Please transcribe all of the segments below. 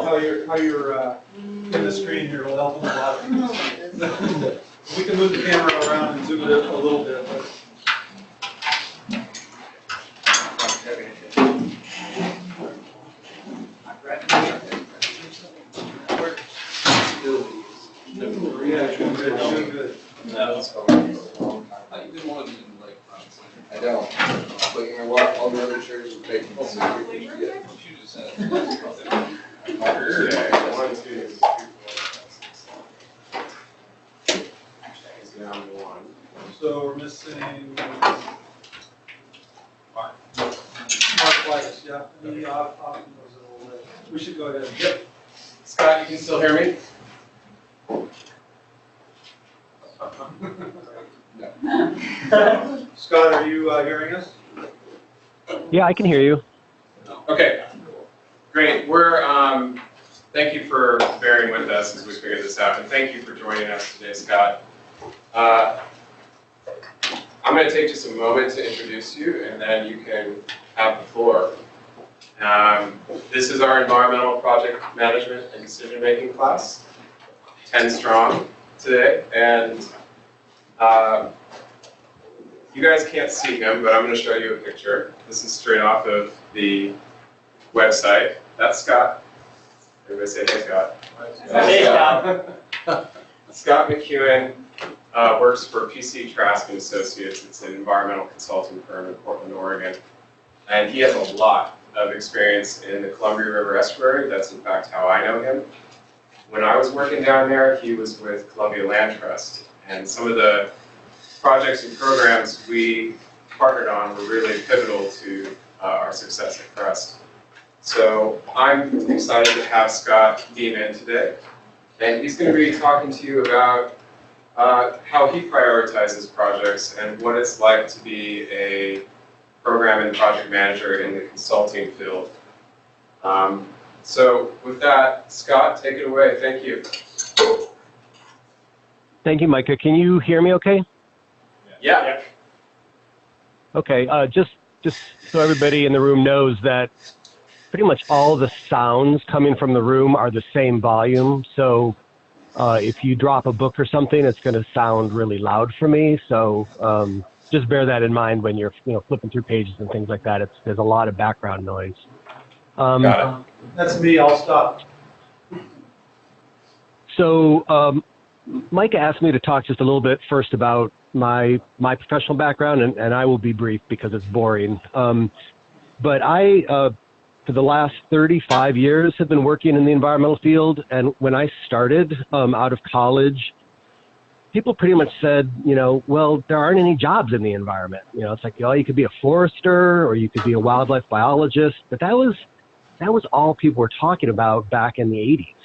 help how you're in the screen here. Will help a lot. We can move the camera around and zoom it a little bit. But. Yeah, doing good. Doing good. I don't. But you know what? All the other chairs are taken. So we're missing Mark Weiss, yeah. We should go ahead. Yep. Scott, you can still hear me? No. Scott, are you hearing us? Yeah, I can hear you. Okay, great. Thank you for bearing with us as we figure this out, and thank you for joining us today, Scott. I'm going to take just a moment to introduce you, and then you can have the floor. This is our environmental project management and decision-making class, 10 strong today, and you guys can't see him, but I'm going to show you a picture. This is straight off of the website. That's Scott. Everybody say, hey, Scott. Hey, Scott. Scott McEwen works for PC Trask Associates. It's an environmental consulting firm in Portland, Oregon. And he has a lot of experience in the Columbia River Estuary. That's, in fact, how I know him. When I was working down there, he was with Columbia Land Trust. And some of the projects and programs we partnered on were really pivotal to our success at Crest. So I'm excited to have Scott beam in today. And he's going to be talking to you about how he prioritizes projects and what it's like to be a program and project manager in the consulting field. So with that, Scott, take it away. Thank you. Thank you, Micah. Can you hear me okay? Yeah. Okay, just so everybody in the room knows that pretty much all the sounds coming from the room are the same volume. So if you drop a book or something, it's going to sound really loud for me. So just bear that in mind when you're flipping through pages and things like that. There's a lot of background noise. Got it. That's me. I'll stop. So Micah asked me to talk just a little bit first about my professional background, and I will be brief because it's boring. But I, for the last 35 years, have been working in the environmental field. And when I started out of college, people pretty much said, well, there aren't any jobs in the environment. It's like, you could be a forester or you could be a wildlife biologist. But that was all people were talking about back in the 80s.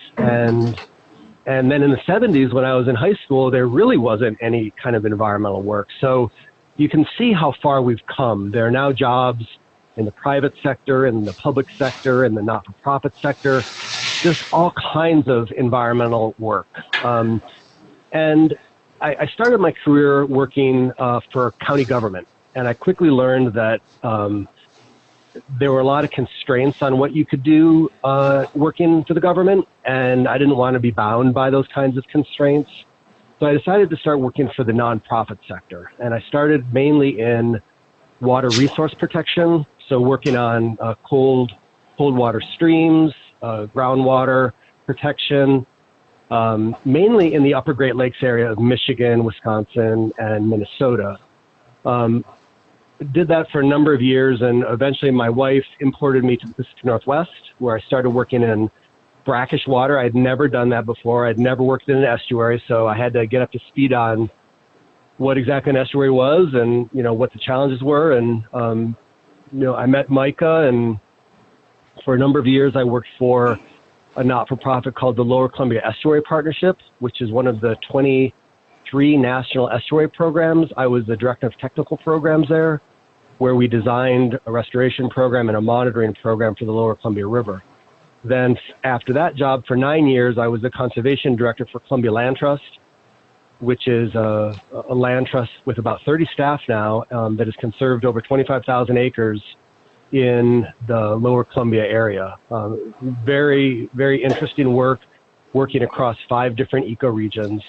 And then in the 70s, when I was in high school, there really wasn't any kind of environmental work. So you can see how far we've come. There are now jobs in the private sector, in the public sector, in the not-for-profit sector, just all kinds of environmental work. And I started my career working for county government, and I quickly learned that there were a lot of constraints on what you could do working for the government, and I didn't want to be bound by those kinds of constraints. So I decided to start working for the nonprofit sector, and I started mainly in water resource protection, so working on cold water streams, groundwater protection, mainly in the upper Great Lakes area of Michigan, Wisconsin, and Minnesota. Did that for a number of years, and eventually my wife imported me to the Pacific Northwest, where I started working in brackish water. I'd never done that before. I'd never worked in an estuary, so I had to get up to speed on what exactly an estuary was and, what the challenges were. And, I met Micah, and for a number of years I worked for a not-for-profit called the Lower Columbia Estuary Partnership, which is one of the 23 national estuary programs. I was the director of technical programs there, where we designed a restoration program and a monitoring program for the Lower Columbia River. Then after that job for 9 years, I was the conservation director for Columbia Land Trust, which is a land trust with about 30 staff now that has conserved over 25,000 acres in the Lower Columbia area. Very, very interesting work, working across 5 different ecoregions.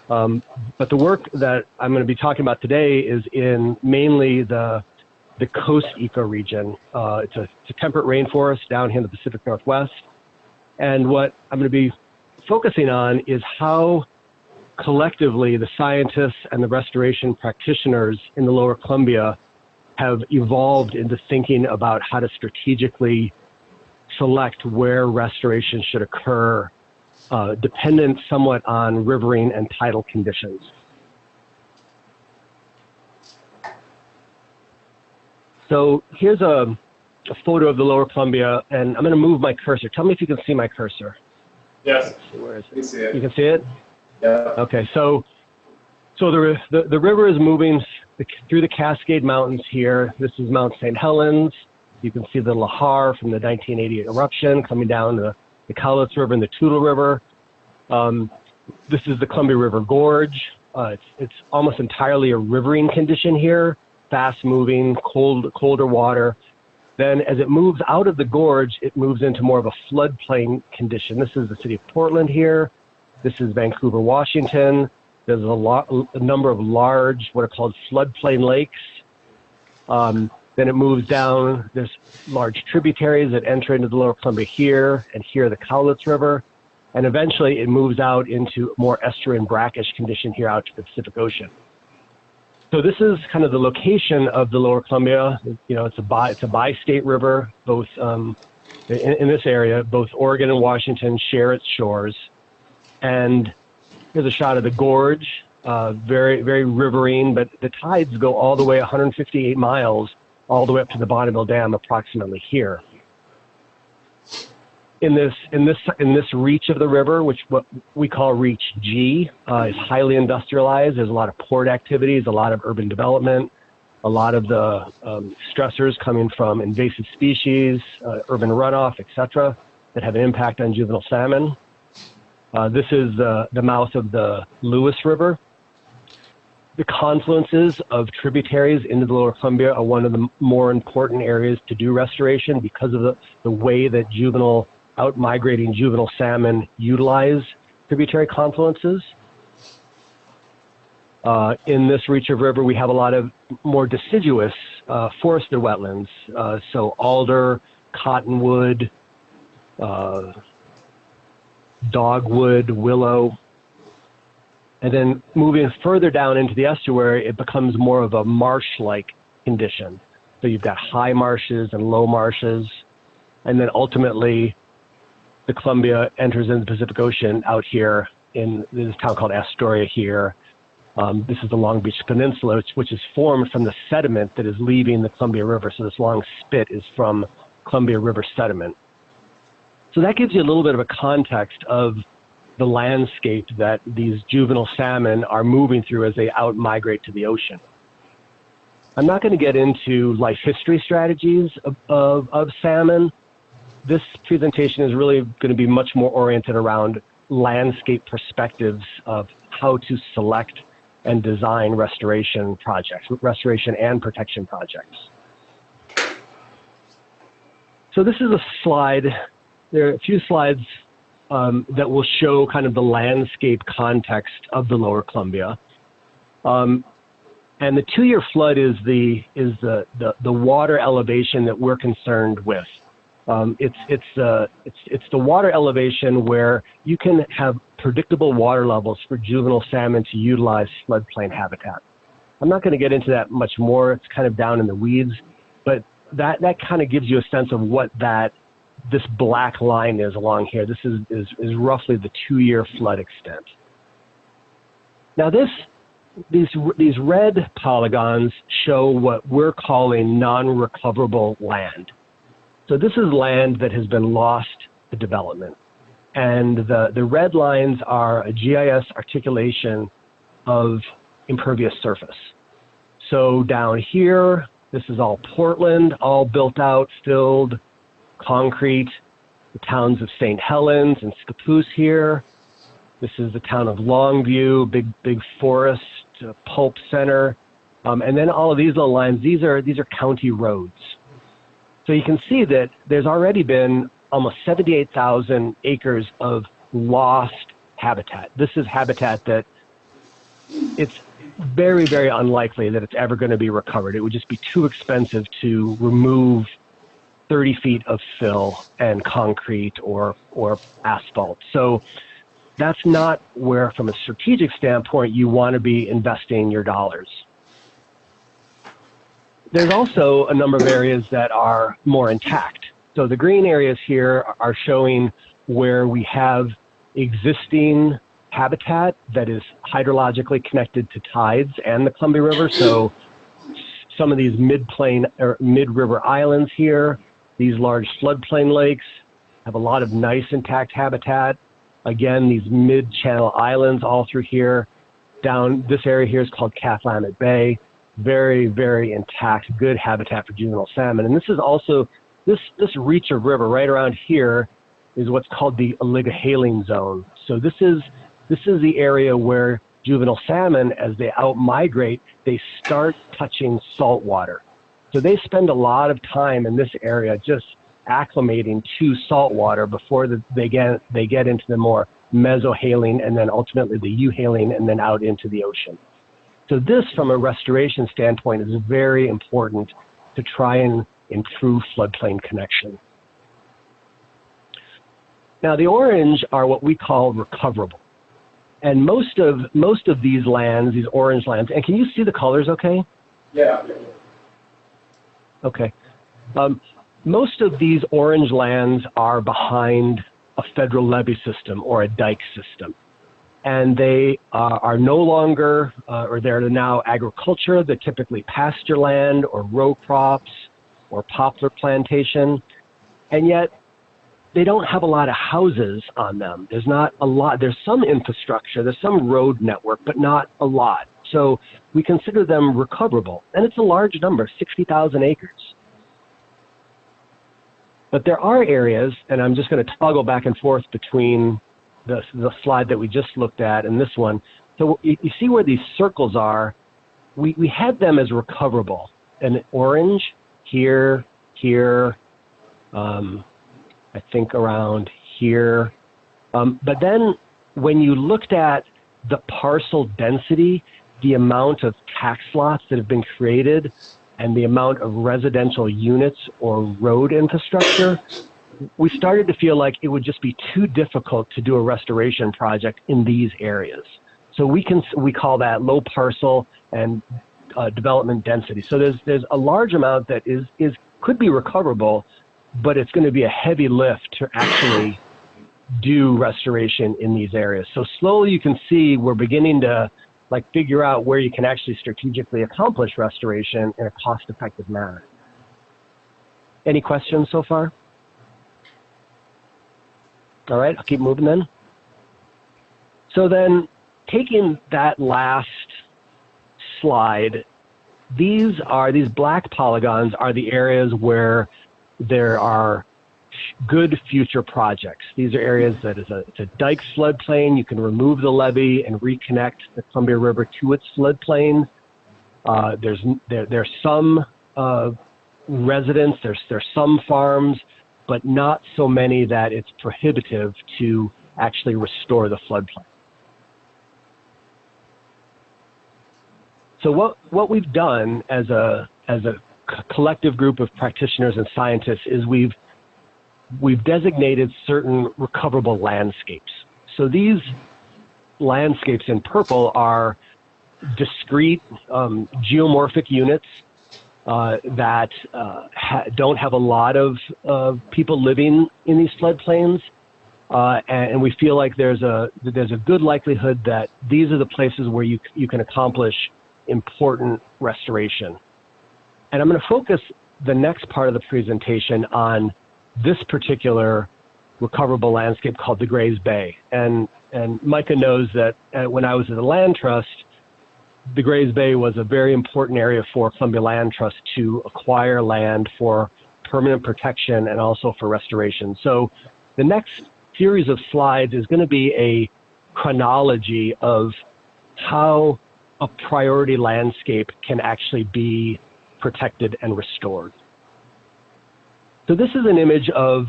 But the work that I'm going to be talking about today is in mainly the coast ecoregion. It's a temperate rainforest down here in the Pacific Northwest. And what I'm going to be focusing on is how collectively the scientists and the restoration practitioners in the Lower Columbia have evolved into thinking about how to strategically select where restoration should occur, dependent somewhat on riverine and tidal conditions. So here's a photo of the Lower Columbia, and I'm going to move my cursor. Tell me if you can see my cursor. Yes. Where is it? You see it. You can see it? Yeah. Okay, so the river is moving through the Cascade Mountains here. This is Mount St. Helens. You can see the Lahar from the 1988 eruption coming down the Cowlitz River and the Toutle River. This is the Columbia River Gorge. It's almost entirely a riverine condition here, fast-moving, colder water. Then as it moves out of the gorge, it moves into more of a floodplain condition. This is the city of Portland here. This is Vancouver, Washington. There's a number of large, what are called floodplain lakes. Then it moves down. There's large tributaries that enter into the Lower Columbia here, and here the Cowlitz River. And eventually it moves out into more estuary and brackish condition here out to the Pacific Ocean. So this is kind of the location of the Lower Columbia. You know, it's a bi-state river. Both in this area, both Oregon and Washington share its shores. And here's a shot of the gorge, very, very riverine, but the tides go all the way 158 miles, all the way up to the Bonneville Dam, approximately here. In this reach of the river, which what we call Reach G, is highly industrialized. There's a lot of port activities, a lot of urban development, a lot of the stressors coming from invasive species, urban runoff, etc., that have an impact on juvenile salmon. This is the mouth of the Lewis River. The confluences of tributaries into the Lower Columbia are one of the more important areas to do restoration because of the way that out-migrating juvenile salmon utilize tributary confluences. In this reach of river, we have a lot of more deciduous forested wetlands, so alder, cottonwood, dogwood, willow. And then moving further down into the estuary, it becomes more of a marsh-like condition. So you've got high marshes and low marshes. And then ultimately, the Columbia enters into the Pacific Ocean out here in this town called Astoria here. This is the Long Beach Peninsula, which is formed from the sediment that is leaving the Columbia River. So this long spit is from Columbia River sediment. So that gives you a little bit of a context of the landscape that these juvenile salmon are moving through as they out-migrate to the ocean. I'm not going to get into life history strategies of salmon. This presentation is really going to be much more oriented around landscape perspectives of how to select and design restoration projects, restoration and protection projects. So this is a slide. There are a few slides that will show kind of the landscape context of the Lower Columbia. And the 2-year flood is the water elevation that we're concerned with. It's the water elevation where you can have predictable water levels for juvenile salmon to utilize floodplain habitat. I'm not going to get into that much more. It's kind of down in the weeds, but that kind of gives you a sense of what this black line is along here. This is roughly the 2-year flood extent. Now these red polygons show what we're calling non-recoverable land. So this is land that has been lost to development. And the red lines are a GIS articulation of impervious surface. So down here, this is all Portland, all built out, filled, concrete. The towns of St. Helens and Scappoose here. This is the town of Longview, big forest, pulp center. And then all of these little lines, these are county roads. So you can see that there's already been almost 78,000 acres of lost habitat. This is habitat that it's very, very unlikely that it's ever going to be recovered. It would just be too expensive to remove 30 feet of fill and concrete or asphalt. So that's not where, from a strategic standpoint, you want to be investing your dollars. There's also a number of areas that are more intact. So the green areas here are showing where we have existing habitat that is hydrologically connected to tides and the Columbia River. So some of these mid-plain or mid-river islands here, these large floodplain lakes have a lot of nice intact habitat. Again, these mid-channel islands all through here. Down this area here is called Cathlamet Bay. Very, very intact, good habitat for juvenile salmon. And this is also, this reach of river right around here is what's called the oligohaline zone. So this is the area where juvenile salmon, as they out-migrate, they start touching salt water. So they spend a lot of time in this area just acclimating to salt water before they get into the more mesohaline and then ultimately the euhaline and then out into the ocean. So this, from a restoration standpoint, is very important to try and improve floodplain connection. Now, the orange are what we call recoverable. And most of these lands, these orange lands, and can you see the colors okay? Yeah. Okay. Most of these orange lands are behind a federal levee system or a dike system. And they are no longer, or they're now agriculture. They're typically pasture land or row crops or poplar plantation. And yet they don't have a lot of houses on them. There's not a lot. There's some infrastructure. There's some road network, but not a lot. So we consider them recoverable. And it's a large number, 60,000 acres. But there are areas, and I'm just going to toggle back and forth between the slide that we just looked at and this one. So you see where these circles are. We had them as recoverable. And orange, here, I think around here. But then when you looked at the parcel density, the amount of tax lots that have been created, and the amount of residential units or road infrastructure, we started to feel like it would just be too difficult to do a restoration project in these areas. So we call that low parcel and development density. So there's a large amount that could be recoverable, but it's going to be a heavy lift to actually do restoration in these areas. So slowly you can see we're beginning to figure out where you can actually strategically accomplish restoration in a cost-effective manner. Any questions so far? All right, I'll keep moving then. So then, taking that last slide, these black polygons are the areas where there are good future projects. These are areas that it's a dike floodplain. You can remove the levee and reconnect the Columbia River to its floodplain. There's some residents, there's some farms, but not so many that it's prohibitive to actually restore the floodplain. So what we've done as a collective group of practitioners and scientists is we've designated certain recoverable landscapes. So these landscapes in purple are discrete geomorphic units that don't have a lot of people living in these floodplains, and we feel like there's a good likelihood that these are the places where you can accomplish important restoration. And I'm going to focus the next part of the presentation on this particular recoverable landscape called the Grays Bay. And Micah knows that when I was at the Land Trust, the Grays Bay was a very important area for Columbia Land Trust to acquire land for permanent protection and also for restoration. So the next series of slides is going to be a chronology of how a priority landscape can actually be protected and restored. So this is an image of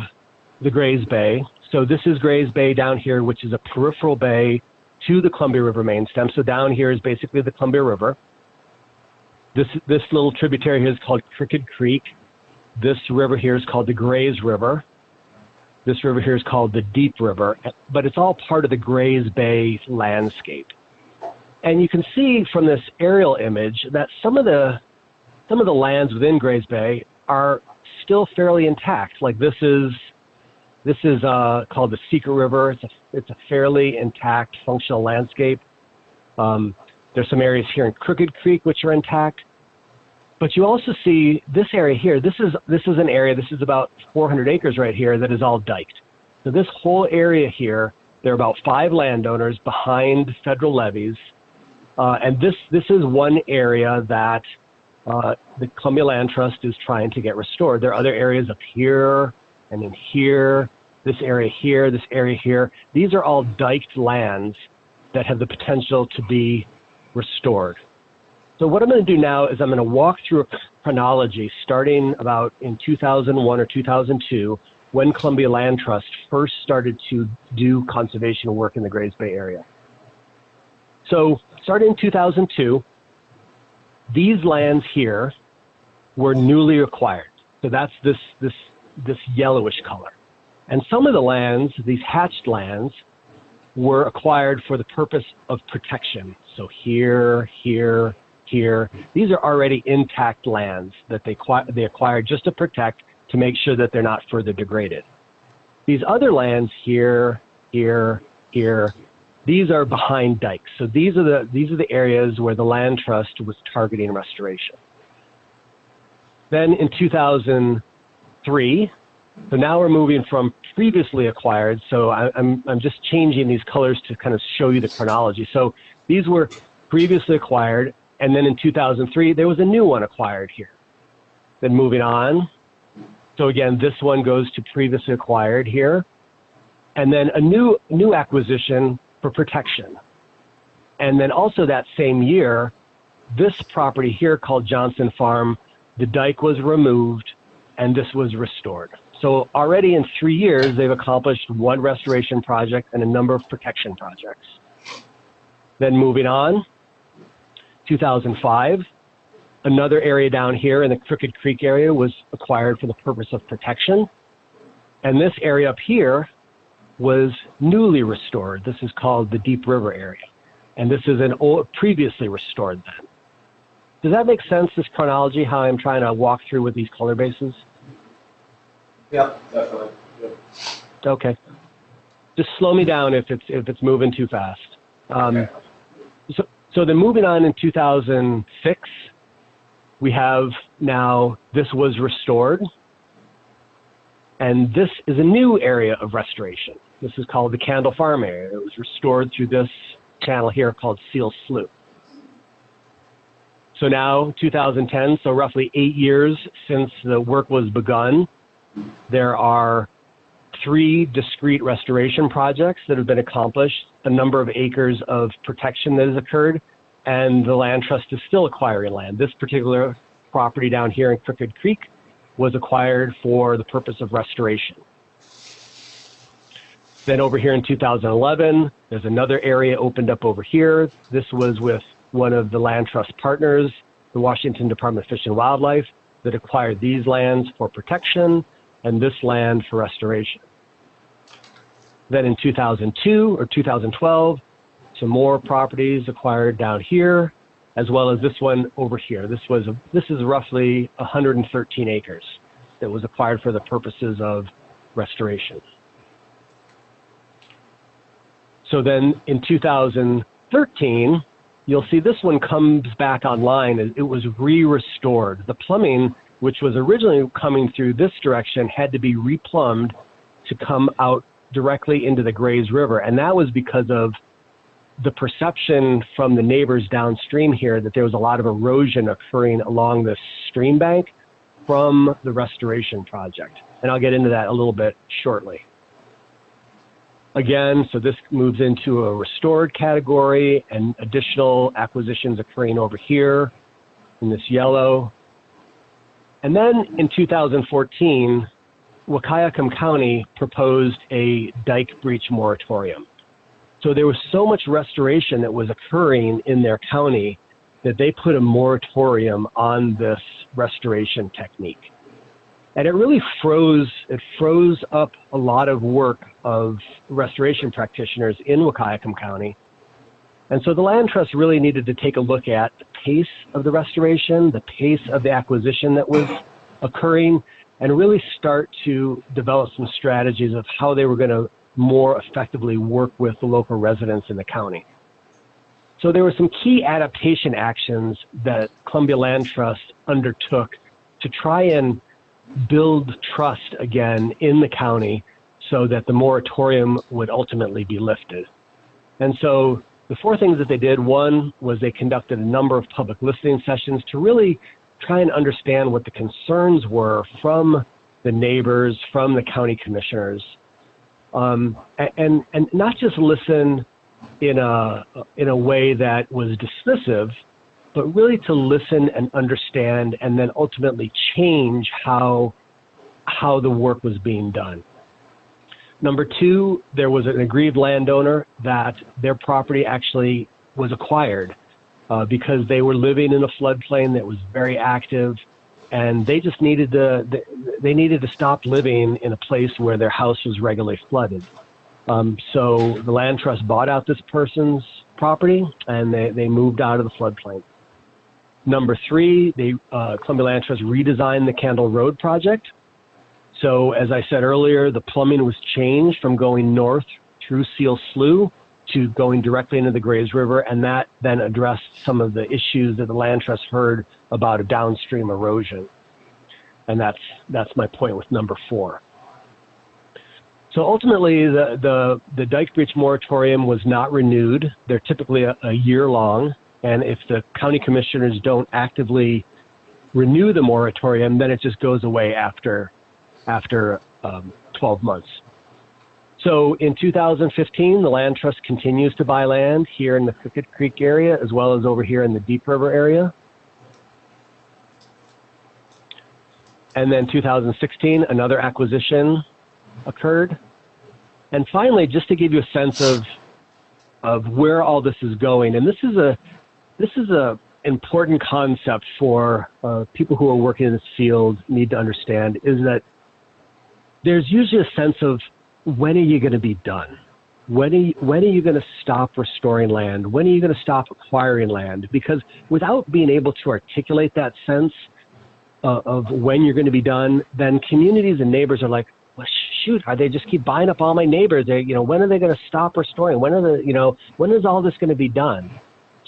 the Grays Bay. So this is Grays Bay down here, which is a peripheral bay to the Columbia River main stem. So down here is basically the Columbia River. This little tributary here is called Crooked Creek. This river here is called the Grays River. This river here is called the Deep River, but it's all part of the Grays Bay landscape. And you can see from this aerial image that some of the lands within Grays Bay are still fairly intact. Like this is called the Secret River. It's a fairly intact, functional landscape. There's some areas here in Crooked Creek which are intact. But you also see this area here. This is an area, this is about 400 acres right here that is all diked. So this whole area here, there are about 5 landowners behind federal levees. And this is one area that the Columbia Land Trust is trying to get restored. There are other areas up here and in here, this area here, this area here. These are all diked lands that have the potential to be restored. So what I'm going to do now is I'm going to walk through a chronology starting about in 2001 or 2002 when Columbia Land Trust first started to do conservation work in the Grays Bay area. So starting in 2002, these lands here were newly acquired. So that's this yellowish color. And some of the lands, these hatched lands, were acquired for the purpose of protection. So here, here, here. These are already intact lands that they acquired just to protect, to make sure that they're not further degraded. These other lands here, here, here, these are behind dikes. So these are the areas where the Land Trust was targeting restoration. Then in 2003, so now we're moving from previously acquired. So I'm just changing these colors to kind of show you the chronology. So these were previously acquired, and then in 2003 there was a new one acquired here. Then moving on. So again, this one goes to previously acquired here, and then a new acquisition for protection. And then also that same year, this property here called Johnson Farm, the dike was removed and this was restored. So already in 3 years, they've accomplished one restoration project and a number of protection projects. Then moving on, 2005, another area down here in the Crooked Creek area was acquired for the purpose of protection. And this area up here was newly restored. This is called the Deep River area. And this is an old, previously restored then. Does that make sense, this chronology, how I'm trying to walk through with these color bases? Yeah, definitely. Yep. Okay. Just slow me down if it's moving too fast. Okay. So then moving on in 2006, we have now, this was restored. And this is a new area of restoration. This is called the Candle Farm area. It was restored through this channel here called Seal Slough. So now, 2010, so roughly 8 years since the work was begun, there are 3 discrete restoration projects that have been accomplished, a number of acres of protection that has occurred, and the Land Trust is still acquiring land. This particular property down here in Crooked Creek was acquired for the purpose of restoration. Then over here in 2011, there's another area opened up over here. This was with one of the Land Trust partners, the Washington Department of Fish and Wildlife, that acquired these lands for protection and this land for restoration. Then in 2002 or 2012, some more properties acquired down here, as well as this one over here. This is roughly 113 acres that was acquired for the purposes of restoration. So then in 2013, you'll see this one comes back online. It was re-restored. The plumbing, which was originally coming through this direction, had to be replumbed to come out directly into the Grays River. And that was because of the perception from the neighbors downstream here that there was a lot of erosion occurring along the stream bank from the restoration project. And I'll get into that a little bit shortly. Again, so this moves into a restored category and additional acquisitions occurring over here in this yellow. And then in 2014, Wahkiakum County proposed a dike breach moratorium. So there was so much restoration that was occurring in their county that they put a moratorium on this restoration technique. And it really froze up a lot of work of restoration practitioners in Wahkiakum County. And so the Land Trust really needed to take a look at the pace of the restoration, the pace of the acquisition that was occurring, and really start to develop some strategies of how they were going to more effectively work with the local residents in the county. So there were some key adaptation actions that Columbia Land Trust undertook to try and build trust again in the county so that the moratorium would ultimately be lifted. And so the four things that they did, one was they conducted a number of public listening sessions to really try and understand what the concerns were from the neighbors, from the county commissioners, and not just listen in a way that was dismissive, but really to listen and understand and then ultimately change how the work was being done. Number two, there was an aggrieved landowner that their property actually was acquired because they were living in a floodplain that was very active, and they just needed to stop living in a place where their house was regularly flooded. So the Land Trust bought out this person's property, and they moved out of the floodplain. Number three, Columbia Land Trust redesigned the Candle Road project. So as I said earlier, the plumbing was changed from going north through Seal Slough to going directly into the Grays River, and that then addressed some of the issues that the Land Trust heard about a downstream erosion. And that's my point with number four. So ultimately, the dike breach moratorium was not renewed. They're typically a year long, and if the county commissioners don't actively renew the moratorium, then it just goes away after 12 months. So in 2015, the Land Trust continues to buy land here in the Crooked Creek area, as well as over here in the Deep River area. And then 2016, another acquisition occurred. And finally, just to give you a sense of where all this is going, and this is a important concept for people who are working in this field need to understand, is that there's usually a sense of, when are you going to be done? When are you going to stop restoring land? When are you going to stop acquiring land? Because without being able to articulate that sense of when you're going to be done, then communities and neighbors are like, well, shoot, are they just keep buying up all my neighbors? When are they going to stop restoring? When is all this going to be done?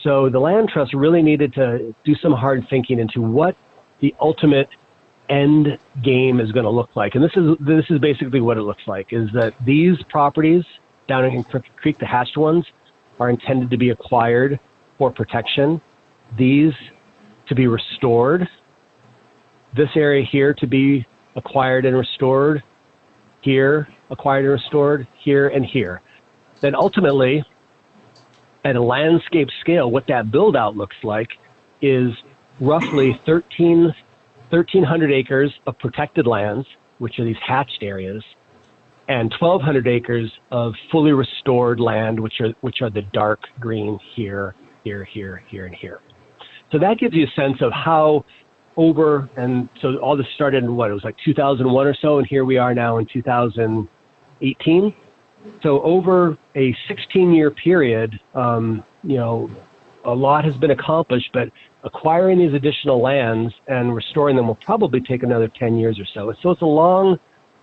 So the Land Trust really needed to do some hard thinking into what the ultimate end game is going to look like. And this is basically what it looks like, is that these properties down in Crooked Creek, the hatched ones, are intended to be acquired for protection. These to be restored. This area here to be acquired and restored. Here, acquired and restored. Here and here. Then ultimately, at a landscape scale, what that build out looks like is roughly 1,300 acres of protected lands, which are these hatched areas, and 1,200 acres of fully restored land, which are the dark green here, here, here, here, and here. So that gives you a sense of how and so all this started in it was like 2001 or so, and here we are now in 2018. So over a 16-year period, a lot has been accomplished, but acquiring these additional lands and restoring them will probably take another 10 years or so. So it's a long,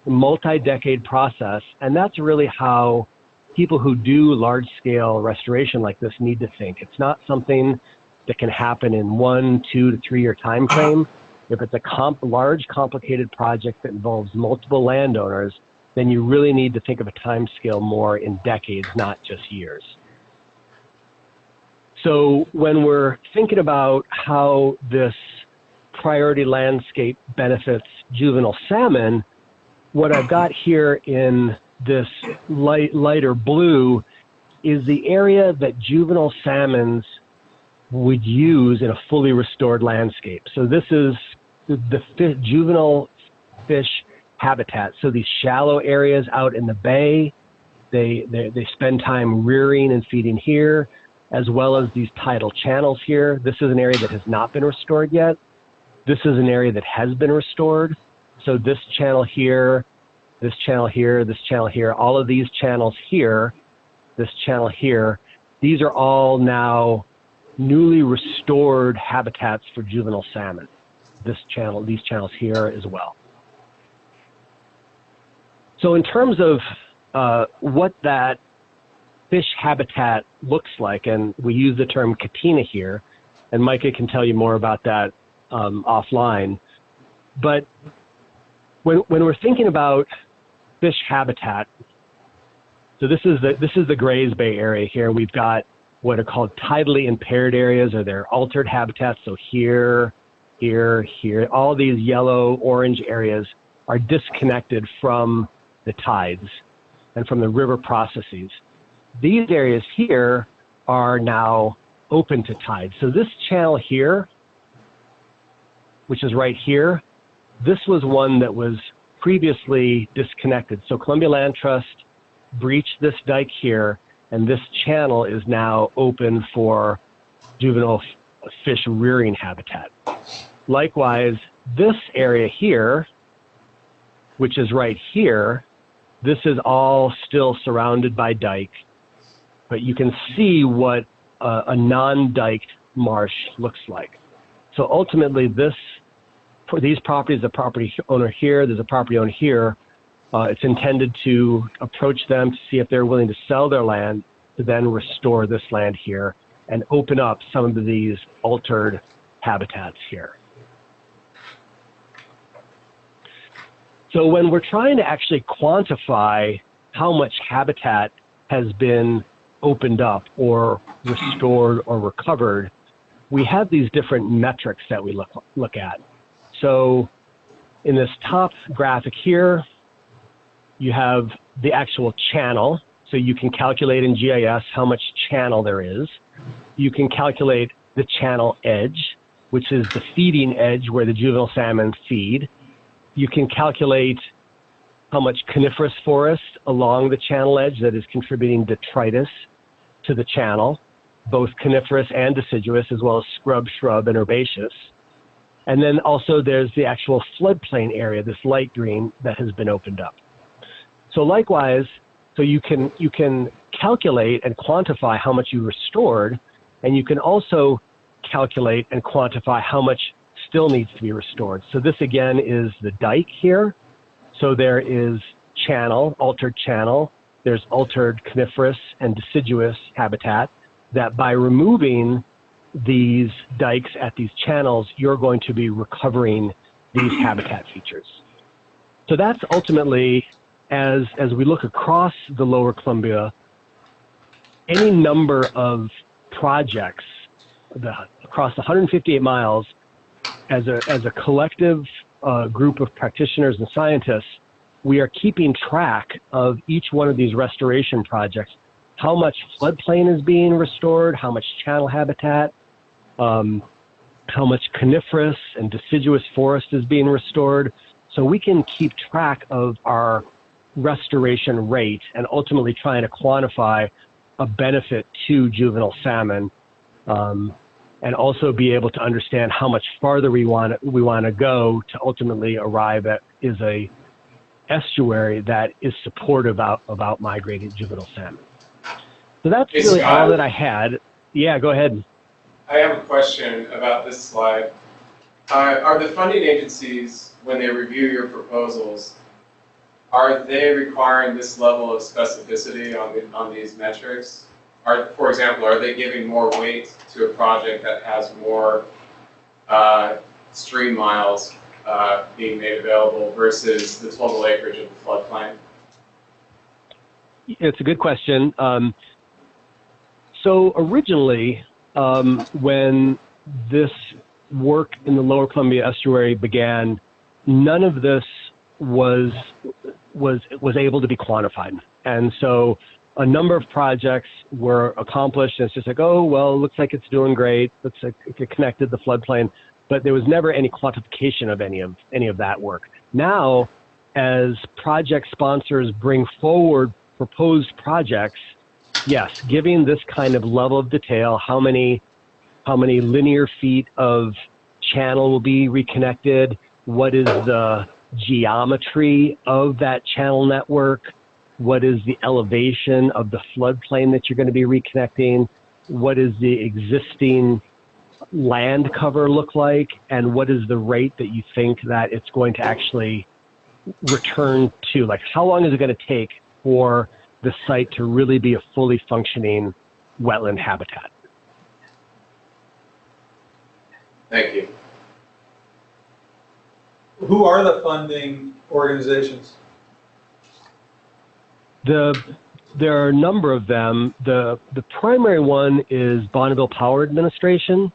multi-decade process, and that's really how people who do large-scale restoration like this need to think. It's not something that can happen in 1, 2 to 3 year time frame. If it's a large, complicated project that involves multiple landowners, then you really need to think of a time scale more in decades, not just years. So when we're thinking about how this priority landscape benefits juvenile salmon, what I've got here in this lighter blue is the area that juvenile salmons would use in a fully restored landscape. So this is the juvenile fish habitat. So these shallow areas out in the bay, they spend time rearing and feeding here, as well as these tidal channels here. This is an area that has not been restored yet. This is an area that has been restored. So this channel here, this channel here, this channel here, all of these channels here, this channel here, these are all now newly restored habitats for juvenile salmon. This channel, these channels here as well. So in terms of what that fish habitat looks like, and we use the term katina here, and Micah can tell you more about that offline. But when we're thinking about fish habitat, so this is the Grays Bay area here. We've got what are called tidally impaired areas, or they're altered habitats. So here, here, here, all these yellow, orange areas are disconnected from the tides and from the river processes. These areas here are now open to tides. So this channel here, which is right here, this was one that was previously disconnected. So Columbia Land Trust breached this dike here, and this channel is now open for juvenile fish rearing habitat. Likewise, this area here, which is right here, this is all still surrounded by dike, but you can see what a non-diked marsh looks like. So ultimately, for these properties, the property owner here, there's a property owner here, it's intended to approach them to see if they're willing to sell their land to then restore this land here and open up some of these altered habitats here. So when we're trying to actually quantify how much habitat has been opened up or restored or recovered, we have these different metrics that we look at. So in this top graphic here, you have the actual channel. So you can calculate in GIS how much channel there is. You can calculate the channel edge, which is the feeding edge where the juvenile salmon feed. You can calculate how much coniferous forest along the channel edge that is contributing detritus to the channel, both coniferous and deciduous, as well as scrub, shrub, and herbaceous. And then also there's the actual floodplain area, this light green, that has been opened up. So likewise, so you can calculate and quantify how much you restored, and you can also calculate and quantify how much still needs to be restored. So this again is the dike here. So there is channel, altered channel, there's altered coniferous and deciduous habitat that by removing these dikes at these channels, you're going to be recovering these habitat features. So that's ultimately, as we look across the lower Columbia, any number of projects across 158 miles, as a collective group of practitioners and scientists, we are keeping track of each one of these restoration projects, how much floodplain is being restored, how much channel habitat, how much coniferous and deciduous forest is being restored. So we can keep track of our restoration rate and ultimately trying to quantify a benefit to juvenile salmon, and also be able to understand how much farther we want to go to ultimately arrive at is a estuary that is supportive of migrating juvenile salmon. So that's really all that I had. Yeah, go ahead. I have a question about this slide. Are the funding agencies, when they review your proposals, are they requiring this level of specificity on these metrics? For example, are they giving more weight to a project that has more stream miles being made available versus the total acreage of the floodplain? It's a good question. So originally, when this work in the lower Columbia Estuary began, none of this was able to be quantified. And so a number of projects were accomplished, and it's just like, oh, well, it looks like it's doing great. Looks like it connected the floodplain, but there was never any quantification of any of that work. Now, as project sponsors bring forward proposed projects, yes, giving this kind of level of detail, how many linear feet of channel will be reconnected, what is the geometry of that channel network, what is the elevation of the floodplain that you're going to be reconnecting, what is the existing land cover look like, and what is the rate that you think that it's going to actually return to? Like, how long is it going to take for the site to really be a fully functioning wetland habitat? Thank you. Who are the funding organizations? There are a number of them. The primary one is Bonneville Power Administration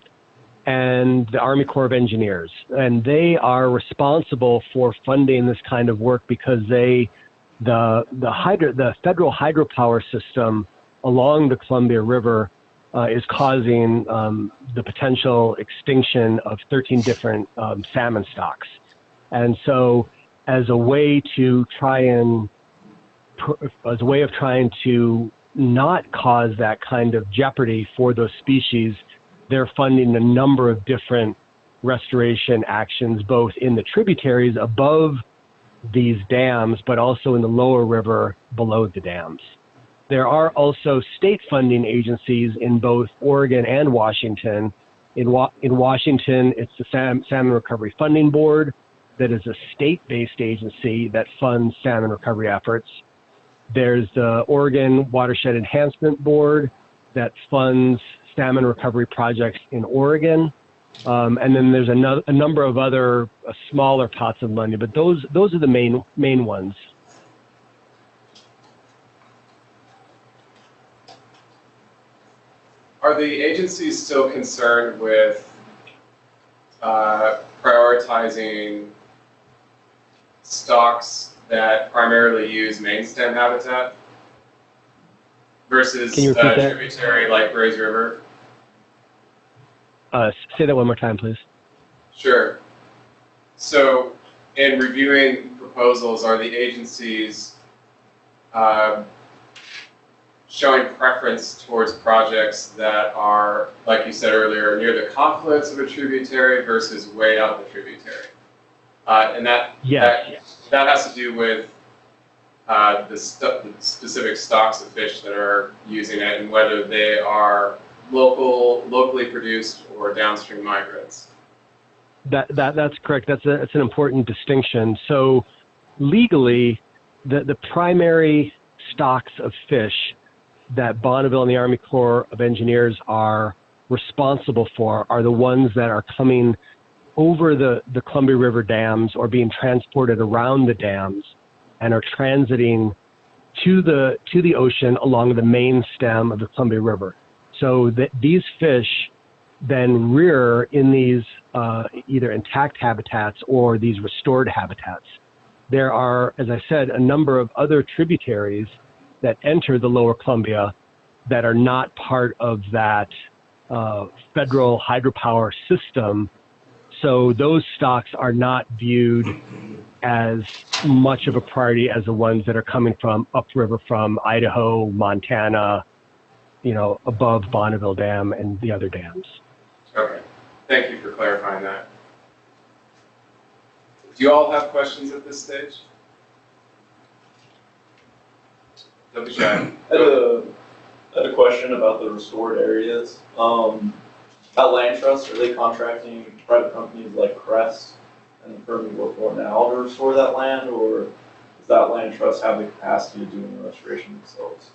and the Army Corps of Engineers, and they are responsible for funding this kind of work because the federal hydropower system along the Columbia River is causing the potential extinction of 13 different salmon stocks. And so as a way of trying to not cause that kind of jeopardy for those species, they're funding a number of different restoration actions, both in the tributaries above these dams, but also in the lower river below the dams. There are also state funding agencies in both Oregon and Washington. In Washington, it's the Salmon Recovery Funding Board, that is a state-based agency that funds salmon recovery efforts. There's the Oregon Watershed Enhancement Board that funds salmon recovery projects in Oregon. And then there's a number of other smaller pots of money, but those are the main ones. Are the agencies still concerned with prioritizing stocks that primarily use main stem habitat versus tributary like Grays River? Say that one more time, please. Sure. So in reviewing proposals, are the agencies showing preference towards projects that are, like you said earlier, near the confluence of a tributary versus way out the tributary? And that has to do with the specific stocks of fish that are using it and whether they are locally produced or downstream migrants. That's correct. That's an important distinction. So legally, the primary stocks of fish that Bonneville and the Army Corps of Engineers are responsible for are the ones that are coming over the Columbia River dams or being transported around the dams and are transiting to the ocean along the main stem of the Columbia River. So that these fish then rear in these either intact habitats or these restored habitats. There are, as I said, a number of other tributaries that enter the lower Columbia that are not part of that federal hydropower system. So those stocks are not viewed as much of a priority as the ones that are coming from upriver from Idaho, Montana, above Bonneville Dam and the other dams. Okay, thank you for clarifying that. Do you all have questions at this stage? Don't be shy. I had a question about the restored areas. That land trust, are they contracting private companies like Crest and the firm we work for now to restore that land, or does that land trust have the capacity of doing the restoration themselves?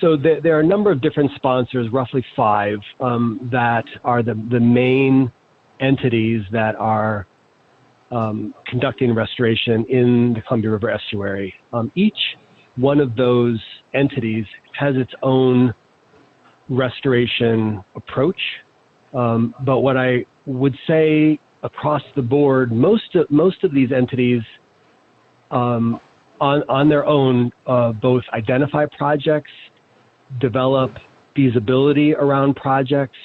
So there are a number of different sponsors, roughly 5, that are the main entities that are conducting restoration in the Columbia River Estuary. Each one of those entities has its own restoration approach. But what I would say across the board, most of these entities on their own both identify projects, develop feasibility around projects,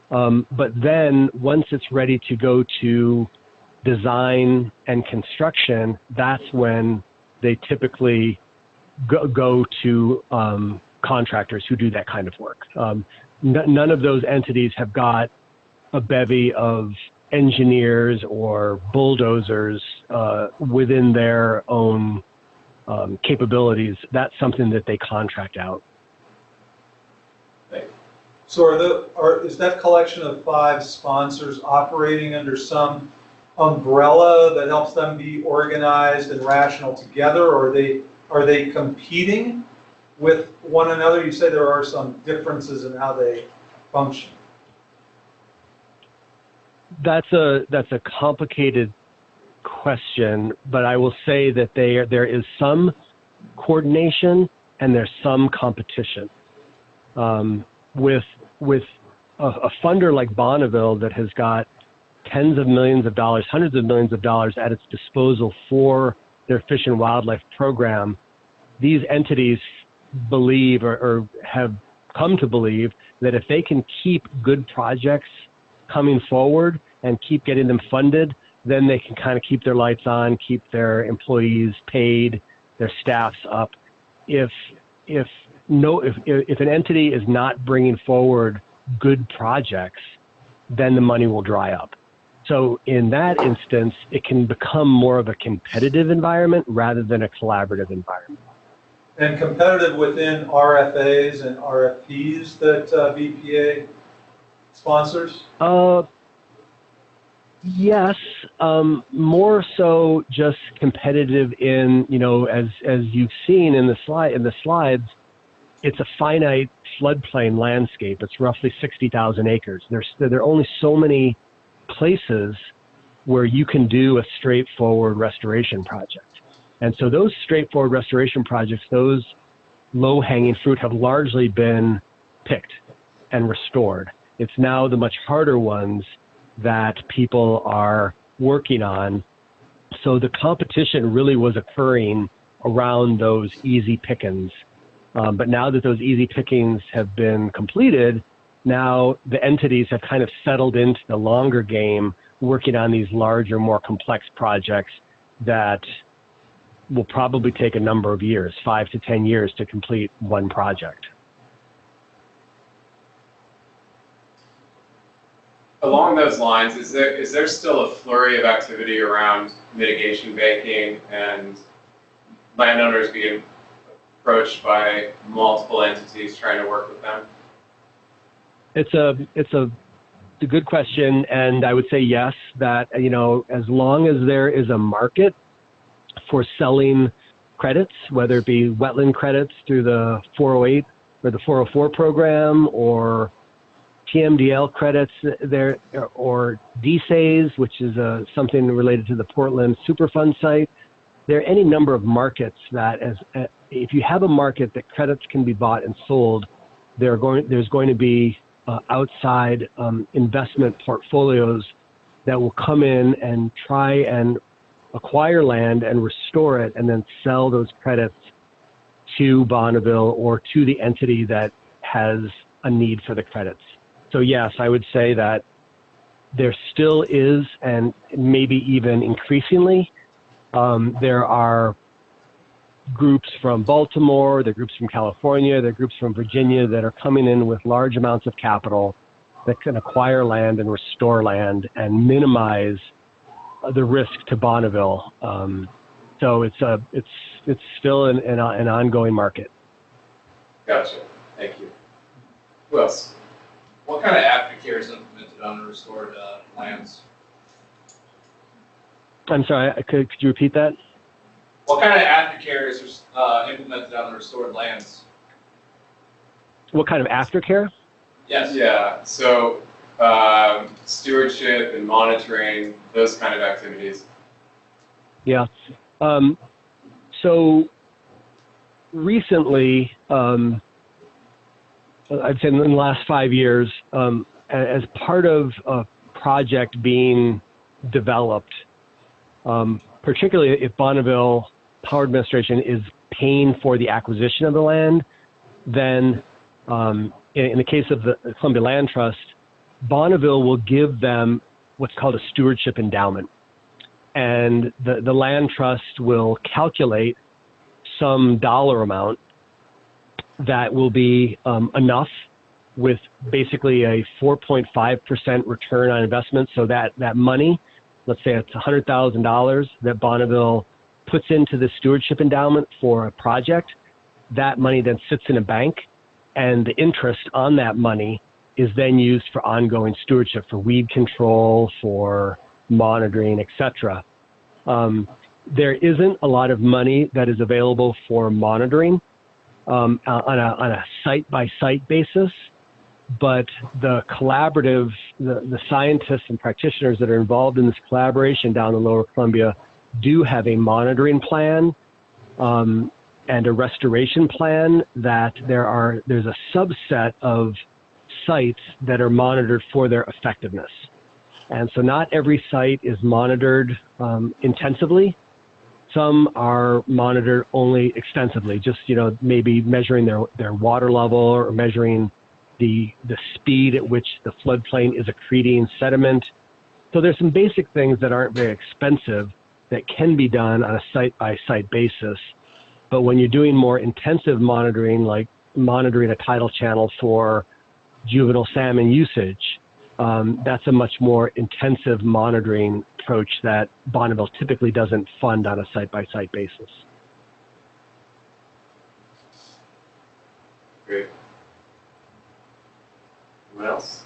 But then once it's ready to go to design and construction, that's when they typically go to contractors who do that kind of work. None of those entities have got a bevy of engineers or bulldozers within their own capabilities. That's something that they contract out. So is that collection of 5 sponsors operating under some umbrella that helps them be organized and rational together, or are they competing with one another? You say there are some differences in how they function. That's a complicated question, but I will say that there is some coordination and there's some competition. With a funder like Bonneville that has got tens of millions of dollars, hundreds of millions of dollars at its disposal for their fish and wildlife program, these entities believe or have come to believe that if they can keep good projects coming forward and keep getting them funded, then they can kind of keep their lights on, keep their employees paid, their staffs up. If an entity is not bringing forward good projects, then the money will dry up. So in that instance, it can become more of a competitive environment rather than a collaborative environment. And competitive within RFAs and RFPs that BPA sponsors? Yes, more so just competitive in, as you've seen in the slides, it's a finite floodplain landscape. It's roughly 60,000 acres. There are only so many places where you can do a straightforward restoration project. And so those straightforward restoration projects, those low-hanging fruit have largely been picked and restored. It's now the much harder ones that people are working on. So the competition really was occurring around those easy pickings. But now that those easy pickings have been completed, now the entities have kind of settled into the longer game, working on these larger, more complex projects that will probably take a number of years, 5 to 10 years to complete one project. Along those lines, is there still a flurry of activity around mitigation banking and landowners being approached by multiple entities trying to work with them? It's a good question, and I would say yes, that, as long as there is a market for selling credits, whether it be wetland credits through the 408 or the 404 program, or TMDL credits there, or DSAs, which is something related to the Portland Superfund site. There are any number of markets that, if you have a market that credits can be bought and sold, there's going to be outside investment portfolios that will come in and try and acquire land and restore it and then sell those credits to Bonneville or to the entity that has a need for the credits. So yes, I would say that there still is, and maybe even increasingly, there are groups from Baltimore, there are groups from California, there are groups from Virginia that are coming in with large amounts of capital that can acquire land and restore land and minimize the risk to Bonneville. So it's still an ongoing market. Gotcha. Thank you. Who else? What kind of aftercare is implemented on the restored lands? I'm sorry, could you repeat that? What kind of aftercare is implemented on the restored lands? What kind of aftercare? Yes. Yeah. So stewardship and monitoring, those kind of activities. Yeah. So recently, I'd say in the last 5 years, as part of a project being developed, particularly if Bonneville Power Administration is paying for the acquisition of the land, then in the case of the Columbia Land Trust, Bonneville will give them what's called a stewardship endowment. And the land trust will calculate some dollar amount that will be enough with basically a 4.5% return on investment. So that money, let's say it's $100,000 that Bonneville puts into the stewardship endowment for a project, that money then sits in a bank, and the interest on that money is then used for ongoing stewardship, for weed control, for monitoring, etc. There isn't a lot of money that is available for monitoring on a site-by-site basis, but the collaborative, the scientists and practitioners that are involved in this collaboration down in Lower Columbia do have a monitoring plan and a restoration plan that there's a subset of sites that are monitored for their effectiveness. And so not every site is monitored intensively. Some are monitored only extensively, just, maybe measuring their water level or measuring the speed at which the floodplain is accreting sediment. So there's some basic things that aren't very expensive that can be done on a site-by-site basis. But when you're doing more intensive monitoring, like monitoring a tidal channel for juvenile salmon usage, that's a much more intensive monitoring approach that Bonneville typically doesn't fund on a site-by-site basis. Great. Anyone else?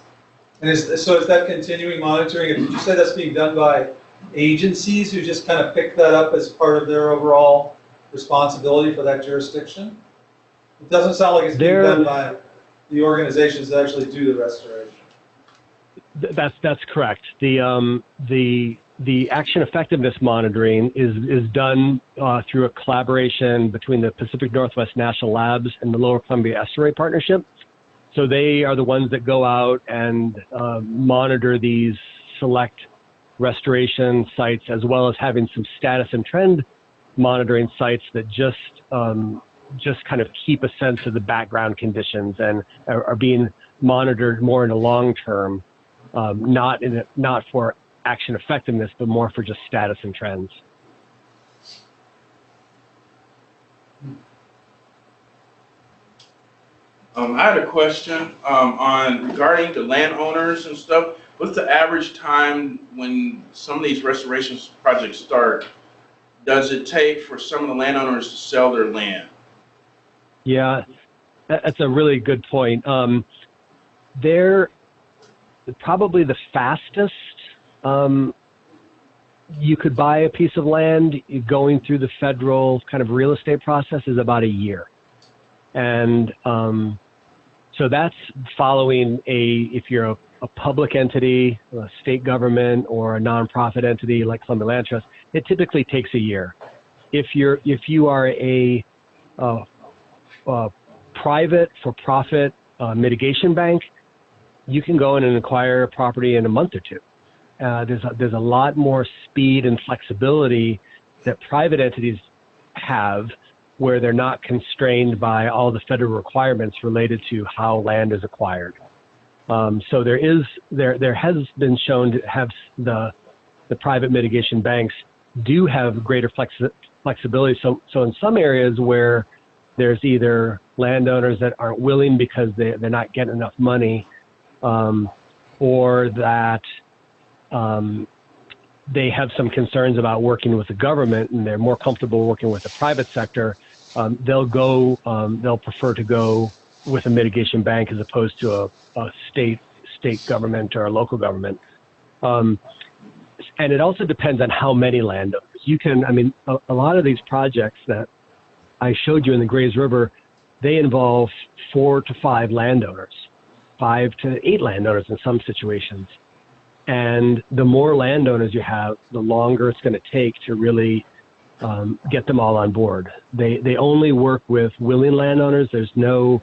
And is that continuing monitoring? And did you say that's being done by agencies who just kind of pick that up as part of their overall responsibility for that jurisdiction? It doesn't sound like it's being done by the organizations that actually do the restoration. That's correct. The action effectiveness monitoring is done through a collaboration between the Pacific Northwest National Labs and the Lower Columbia Estuary Partnership. So they are the ones that go out and monitor these select restoration sites, as well as having some status and trend monitoring sites that just kind of keep a sense of the background conditions and are being monitored more in the long term, not for action effectiveness, but more for just status and trends. I had a question on regarding the landowners and stuff. What's the average time when some of these restoration projects start? Does it take for some of the landowners to sell their land? Yeah, that's a really good point. They're probably the fastest you could buy a piece of land going through the federal kind of real estate process is about a year. And so that's following if you're a public entity, a state government, or a nonprofit entity like Columbia Land Trust, it typically takes a year. If you are a private for-profit mitigation bank, you can go in and acquire a property in a month or two. There's a lot more speed and flexibility that private entities have, where they're not constrained by all the federal requirements related to how land is acquired. So there has been shown to have the private mitigation banks do have greater flexibility. So in some areas where there's either landowners that aren't willing because they're not getting enough money, or that they have some concerns about working with the government and they're more comfortable working with the private sector, they'll prefer to go with a mitigation bank as opposed to a state government or a local government. And it also depends on how many landowners. A lot of these projects that I showed you in the Grays River, they involve 4 to 5 landowners, 5 to 8 landowners in some situations. And the more landowners you have, the longer it's going to take to really get them all on board. They only work with willing landowners. There's no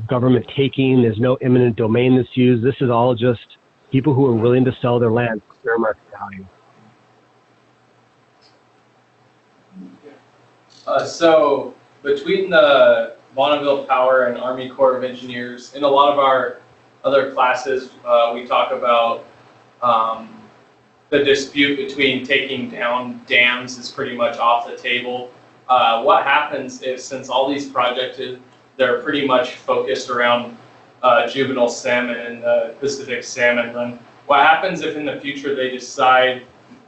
government taking. There's no eminent domain that's used. This is all just people who are willing to sell their land for fair market value. So between the Bonneville Power and Army Corps of Engineers, in a lot of our other classes, we talk about the dispute between taking down dams is pretty much off the table. What happens if, since all these projects, they're pretty much focused around juvenile salmon and the Pacific salmon run, what happens if in the future they decide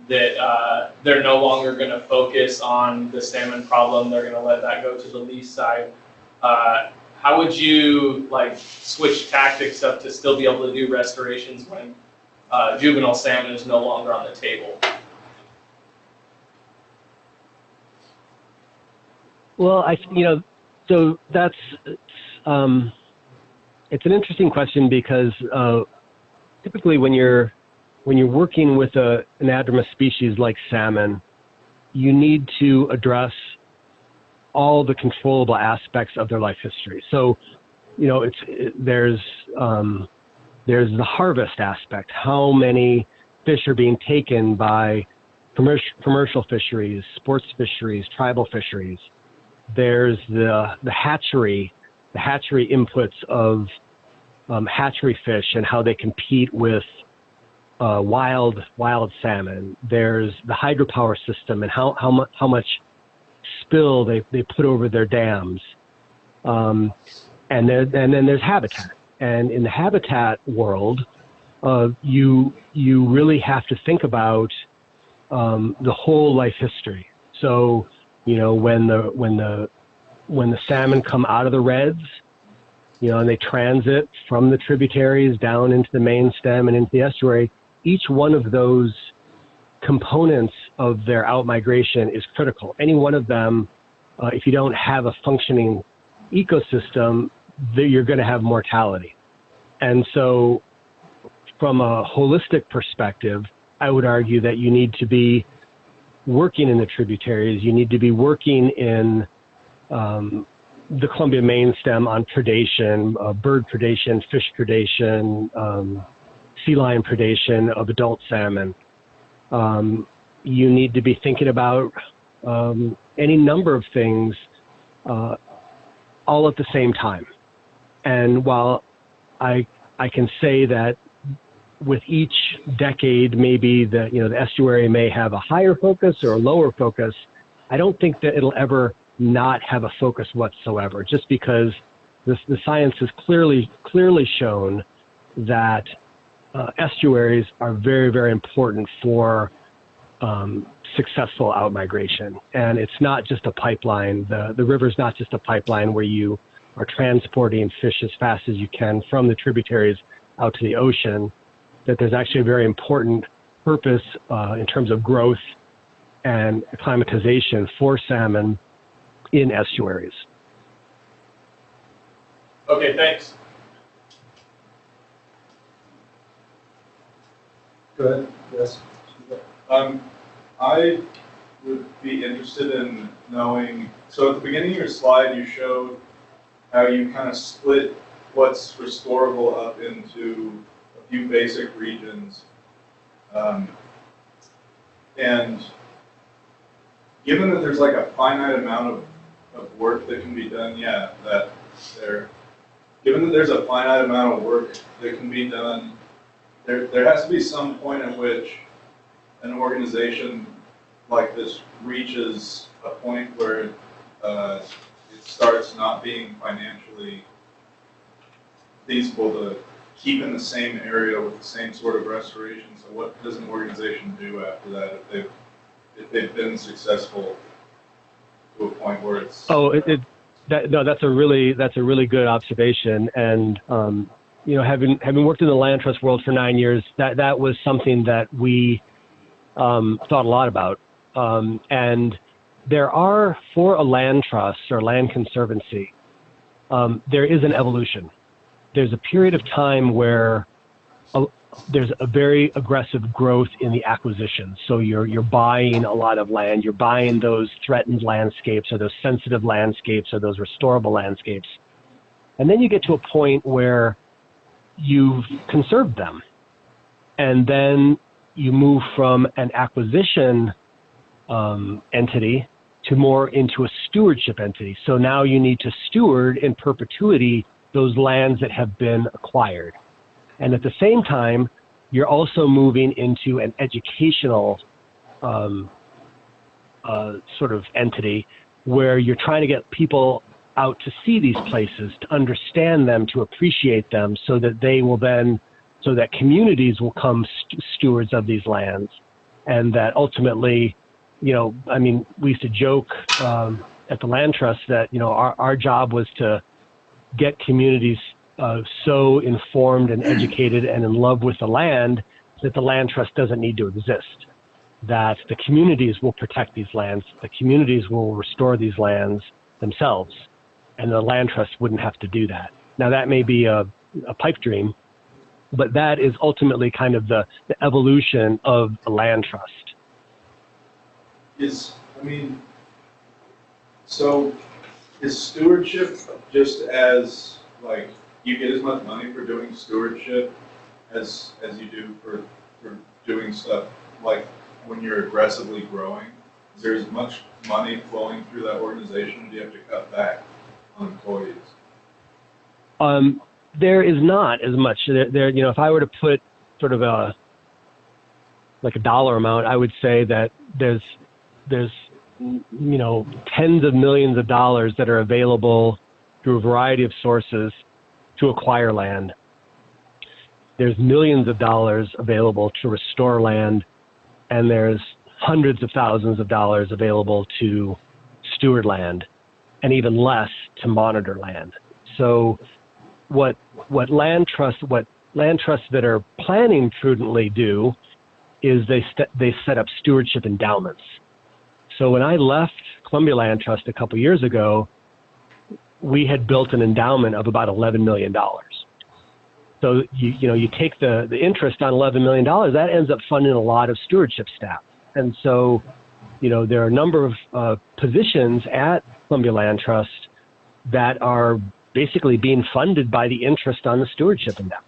that they're no longer going to focus on the salmon problem, they're going to let that go to the lease side? How would you like switch tactics up to still be able to do restorations when juvenile salmon is no longer on the table? Well, so that's it's an interesting question because typically when you're working with an anadromous species like salmon, you need to address all the controllable aspects of their life history. So, there's the harvest aspect. How many fish are being taken by commercial fisheries, sports fisheries, tribal fisheries? There's the hatchery inputs of hatchery fish and how they compete with wild salmon. There's the hydropower system and how much spill they put over their dams. And then there's habitat. And in the habitat world, you really have to think about the whole life history. So, when the salmon come out of the redds, and they transit from the tributaries down into the main stem and into the estuary, each one of those components of their outmigration is critical. Any one of them, if you don't have a functioning ecosystem, you're going to have mortality. And so from a holistic perspective, I would argue that you need to be working in the tributaries. You need to be working in the Columbia main stem on predation, bird predation, fish predation, sea lion predation of adult salmon. You need to be thinking about any number of things all at the same time. And while I can say that with each decade, maybe the estuary may have a higher focus or a lower focus, I don't think that it'll ever not have a focus whatsoever, just because the science has clearly shown that estuaries are very, very important for successful outmigration. And it's not just a pipeline. The river's not just a pipeline where you are transporting fish as fast as you can from the tributaries out to the ocean, that there's actually a very important purpose in terms of growth and acclimatization for salmon in estuaries. Okay, thanks. Go ahead, yes. I would be interested in knowing, so at the beginning of your slide, you showed how you kind of split what's restorable up into a few basic regions. And given that there's like a finite amount of work that can be done, given that there's a finite amount of work that can be done, there has to be some point at which an organization like this reaches a point where it starts not being financially feasible to keep in the same area with the same sort of restoration. So what does an organization do after that if they've been successful to a point where it's... That's a really good observation. And having worked in the land trust world for 9 years, that was something that we thought a lot about. And there are, for a land trust or land conservancy, there is an evolution. There's a period of time where there's a very aggressive growth in the acquisition. So you're buying a lot of land, you're buying those threatened landscapes or those sensitive landscapes or those restorable landscapes. And then you get to a point where you've conserved them. And then you move from an acquisition entity to more into a stewardship entity. So now you need to steward in perpetuity those lands that have been acquired. And at the same time, you're also moving into an educational sort of entity where you're trying to get people out to see these places, to understand them, to appreciate them, so that they will then, so that communities will come stewards of these lands. And that ultimately, you know, I mean, we used to joke at the Land Trust that, you know, our job was to get communities so informed and educated and in love with the land that the Land Trust doesn't need to exist. That the communities will protect these lands, the communities will restore these lands themselves, and the Land Trust wouldn't have to do that. Now that may be a pipe dream, but that is ultimately kind of the evolution of the Land Trust. So is stewardship just as, like, you get as much money for doing stewardship as you do for doing stuff like when you're aggressively growing? Is there as much money flowing through that organization, or do you have to cut back on employees? There is not as much. There, you know, if I were to put sort of a dollar amount, I would say that there's you know, tens of millions of dollars that are available through a variety of sources to acquire land. There's millions of dollars available to restore land, and there's hundreds of thousands of dollars available to steward land, and even less to monitor land. So what land trusts that are planning prudently do is they set up stewardship endowments. So when I left Columbia Land Trust a couple years ago, we had built an endowment of about $11 million. So you take the interest on $11 million, that ends up funding a lot of stewardship staff. And so, you know, there are a number of positions at Columbia Land Trust that are basically being funded by the interest on the stewardship endowment.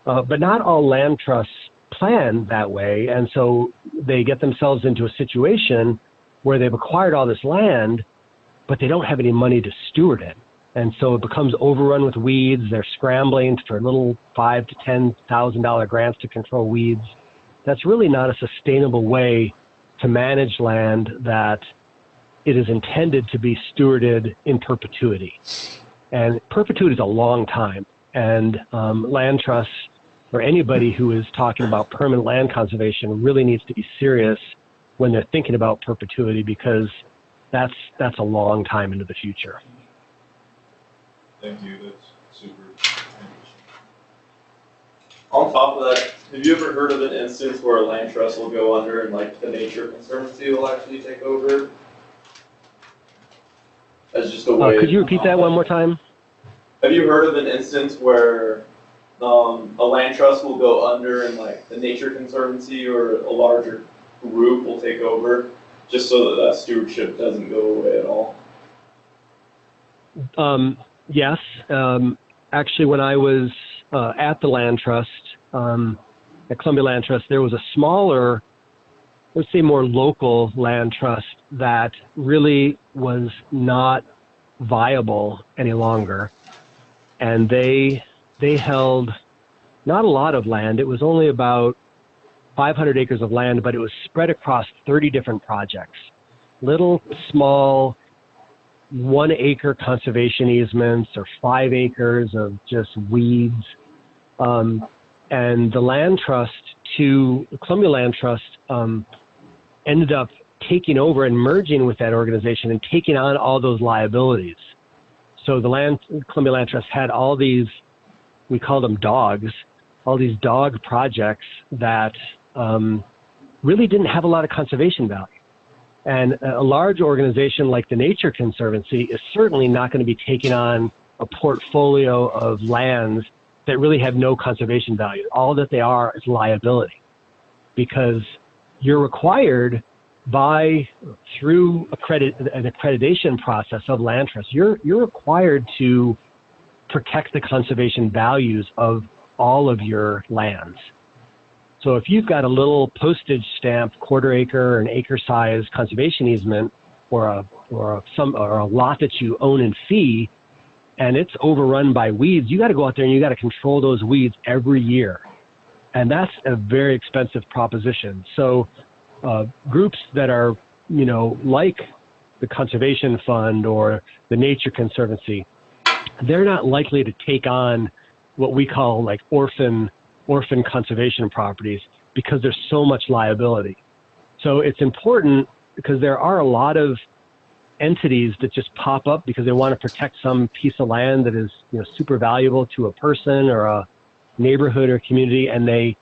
But not all land trusts plan that way, and so they get themselves into a situation where they've acquired all this land, but they don't have any money to steward it. And so it becomes overrun with weeds. They're scrambling for little $5,000 to $10,000 grants to control weeds. That's really not a sustainable way to manage land that it is intended to be stewarded in perpetuity. And perpetuity is a long time. And land trusts, or anybody who is talking about permanent land conservation, really needs to be serious when they're thinking about perpetuity, because that's a long time into the future. Thank you, that's super interesting. On top of that, have you ever heard of an instance where a land trust will go under and like the Nature Conservancy will actually take over? As just a way. Could you repeat that one more time? Have you heard of an instance where a land trust will go under and like the Nature Conservancy or a larger group will take over, just so that stewardship doesn't go away at all? Yes. Actually, when I was at the Land Trust, at Columbia Land Trust, there was a smaller, let's say more local land trust that really was not viable any longer. And they held not a lot of land. It was only about 500 acres of land, but it was spread across 30 different projects. Little, small, 1 acre conservation easements or 5 acres of just weeds. And the Land Trust Columbia Land Trust ended up taking over and merging with that organization and taking on all those liabilities. So Columbia Land Trust had all these, we call them dogs, all these dog projects that really didn't have a lot of conservation value. And a large organization like the Nature Conservancy is certainly not going to be taking on a portfolio of lands that really have no conservation value. All that they are is liability, because you're required through an accreditation process of land trusts, you're required to protect the conservation values of all of your lands. So if you've got a little postage stamp, quarter acre or an acre size conservation easement, or a lot that you own in fee, and it's overrun by weeds, you got to go out there and you got to control those weeds every year. And that's a very expensive proposition. So groups that are, like the Conservation Fund or the Nature Conservancy, they're not likely to take on what we call like orphan conservation properties because there's so much liability. So it's important because there are a lot of entities that just pop up because they want to protect some piece of land that is super valuable to a person or a neighborhood or community, and they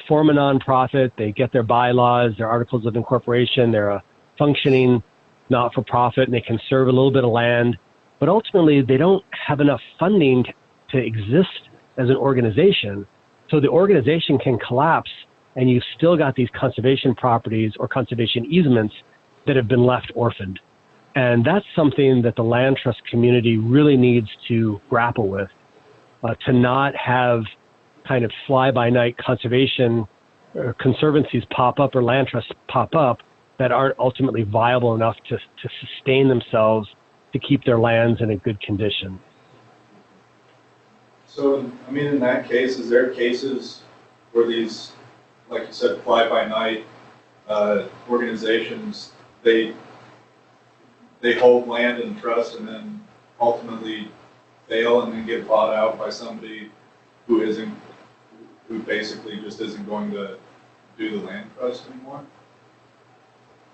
form a nonprofit, they get their bylaws, their articles of incorporation, they're a functioning not-for-profit, and they can serve a little bit of land, but ultimately they don't have enough funding to exist as an organization. So the organization can collapse and you've still got these conservation properties or conservation easements that have been left orphaned. And that's something that the land trust community really needs to grapple with, to not have kind of fly-by-night conservation or conservancies pop up or land trusts pop up that aren't ultimately viable enough to sustain themselves, to keep their lands in a good condition. So, I mean, in that case, is there cases where these, like you said, fly-by-night organizations, they hold land in trust and then ultimately fail and then get bought out by somebody who basically just isn't going to do the land trust anymore?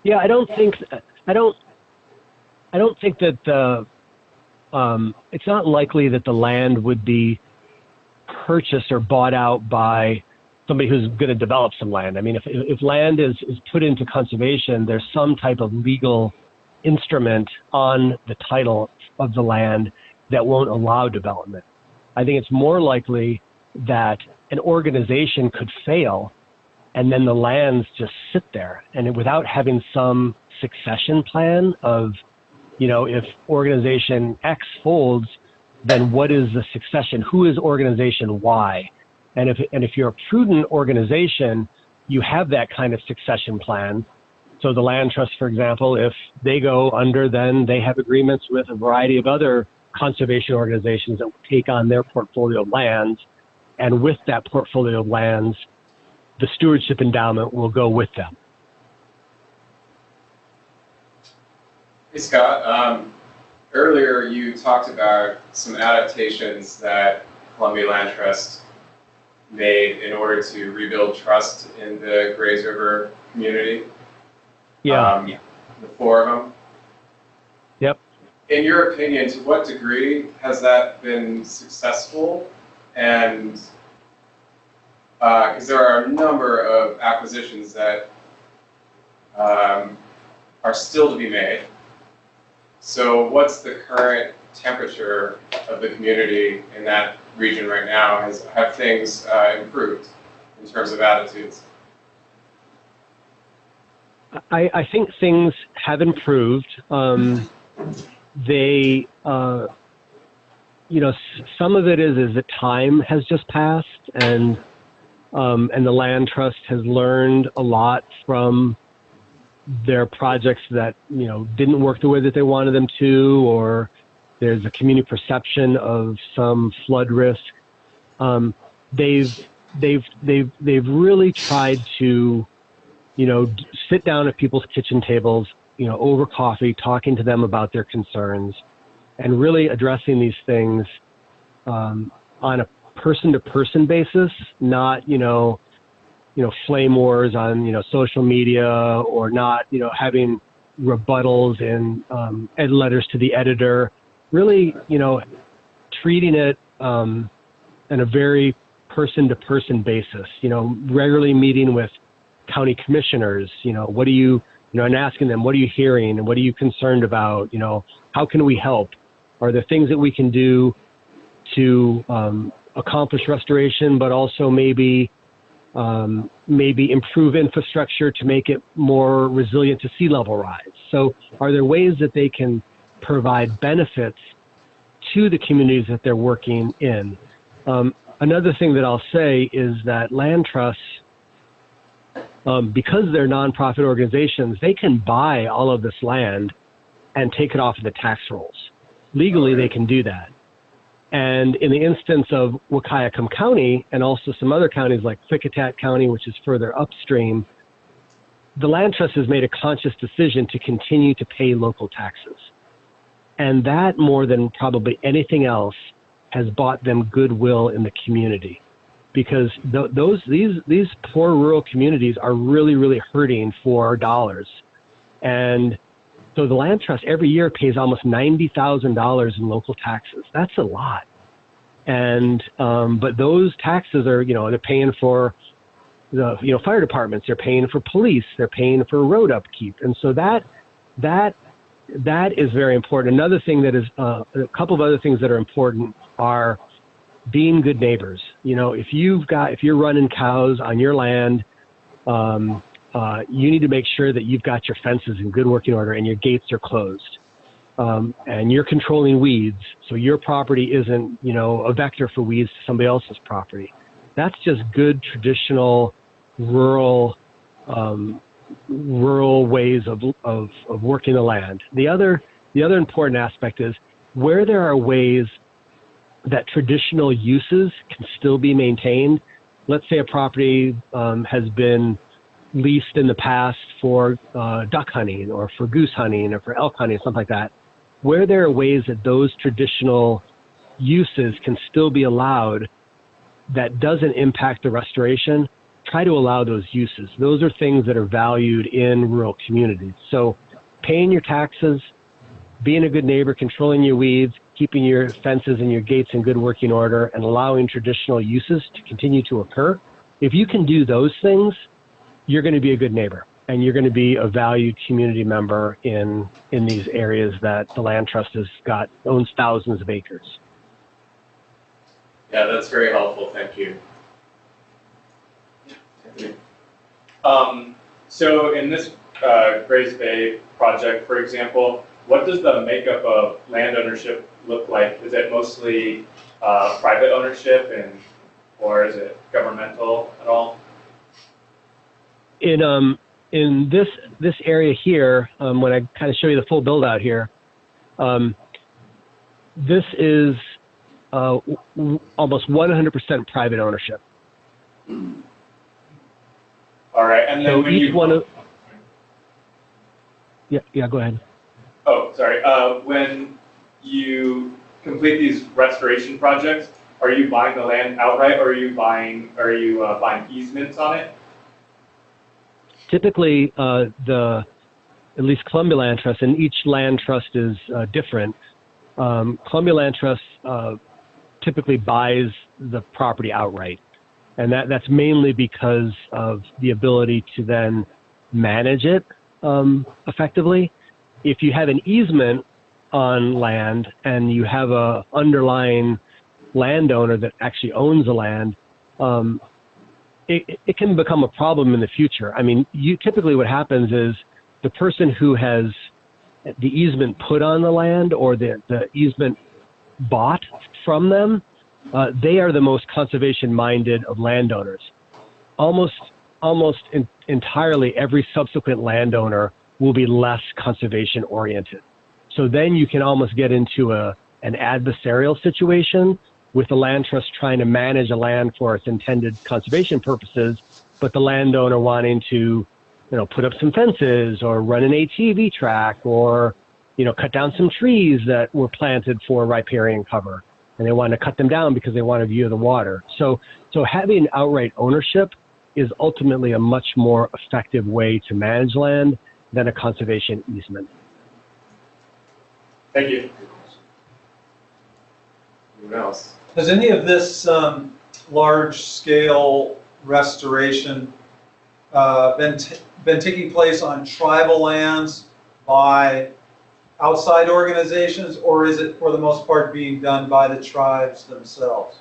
Yeah, I don't think that it's not likely that the land would be purchased or bought out by somebody who's going to develop some land. I mean, if land is put into conservation, there's some type of legal instrument on the title of the land that won't allow development. I think it's more likely that an organization could fail and then the lands just sit there, and without having some succession plan of, if organization X folds, then what is the succession? Who is organization Y? And if you're a prudent organization, you have that kind of succession plan. So the land trust, for example, if they go under, then they have agreements with a variety of other conservation organizations that will take on their portfolio of lands. And with that portfolio of lands, the stewardship endowment will go with them. Hey, Scott. Earlier you talked about some adaptations that Columbia Land Trust made in order to rebuild trust in the Grays River community. Yeah. The four of them. Yep. In your opinion, to what degree has that been successful? And because there are a number of acquisitions that are still to be made. So what's the current temperature of the community in that region right now? Have things improved in terms of attitudes? I think things have improved. They, some of it is that time has just passed, and the land trust has learned a lot from their projects that didn't work the way that they wanted them to, or there's a community perception of some flood risk. They've really tried to sit down at people's kitchen tables, over coffee, talking to them about their concerns, and really addressing these things on a person-to-person basis, not flame wars on social media, or not having rebuttals in ed letters to the editor. Really, treating it in a very person-to-person basis. Regularly meeting with county commissioners. What do you and asking them, what are you hearing and what are you concerned about? How can we help? Are there things that we can do to accomplish restoration, but also maybe improve infrastructure to make it more resilient to sea level rise? So are there ways that they can provide benefits to the communities that they're working in? Another thing that I'll say is that land trusts, because they're nonprofit organizations, they can buy all of this land and take it off of the tax rolls. Legally, they can do that. And in the instance of Wahkiakum County and also some other counties like Klickitat County, which is further upstream, the land trust has made a conscious decision to continue to pay local taxes. And that, more than probably anything else, has bought them goodwill in the community. Because these poor rural communities are really, really hurting for dollars. And so the land trust every year pays almost $90,000 in local taxes. That's a lot. And but those taxes are, they're paying for the fire departments, they're paying for police, they're paying for road upkeep. And so that is very important. Another thing that is a couple of other things that are important are being good neighbors. If you're running cows on your land, you need to make sure that you've got your fences in good working order and your gates are closed. And you're controlling weeds, so your property isn't, a vector for weeds to somebody else's property. That's just good traditional rural ways of working the land. The other important aspect is where there are ways that traditional uses can still be maintained. Let's say a property has been leased in the past for duck hunting or for goose hunting or for elk hunting, something like that. Where there are ways that those traditional uses can still be allowed that doesn't impact the restoration, try to allow those uses. Those are things that are valued in rural communities. So paying your taxes, being a good neighbor, controlling your weeds, keeping your fences and your gates in good working order, and allowing traditional uses to continue to occur. If you can do those things, you're going to be a good neighbor and you're going to be a valued community member in these areas that the land trust owns thousands of acres. Yeah, that's very helpful. Thank you. So in this Grays Bay project, for example, what does the makeup of land ownership look like? Is it mostly private ownership or is it governmental at all? In this area here, when I kind of show you the full build out here, this is almost 100% private ownership. All right, and then So when each one of yeah, go ahead. Oh, sorry. When you complete these restoration projects, are you buying the land outright, or are you buying easements on it? Typically, at least Columbia Land Trust, and each land trust is different. Columbia Land Trust typically buys the property outright, and that's mainly because of the ability to then manage it effectively. If you have an easement on land and you have a underlying landowner that actually owns the land, it can become a problem in the future. I mean, typically what happens is the person who has the easement put on the land or the easement bought from them, they are the most conservation-minded of landowners. Almost entirely every subsequent landowner will be less conservation-oriented. So then you can almost get into an adversarial situation with the land trust trying to manage a land for its intended conservation purposes, but the landowner wanting to, put up some fences or run an ATV track or, cut down some trees that were planted for riparian cover, and they want to cut them down because they want a view of the water. So having outright ownership is ultimately a much more effective way to manage land than a conservation easement. Thank you. Anyone else? Has any of this large-scale restoration been taking place on tribal lands by outside organizations, or is it for the most part being done by the tribes themselves?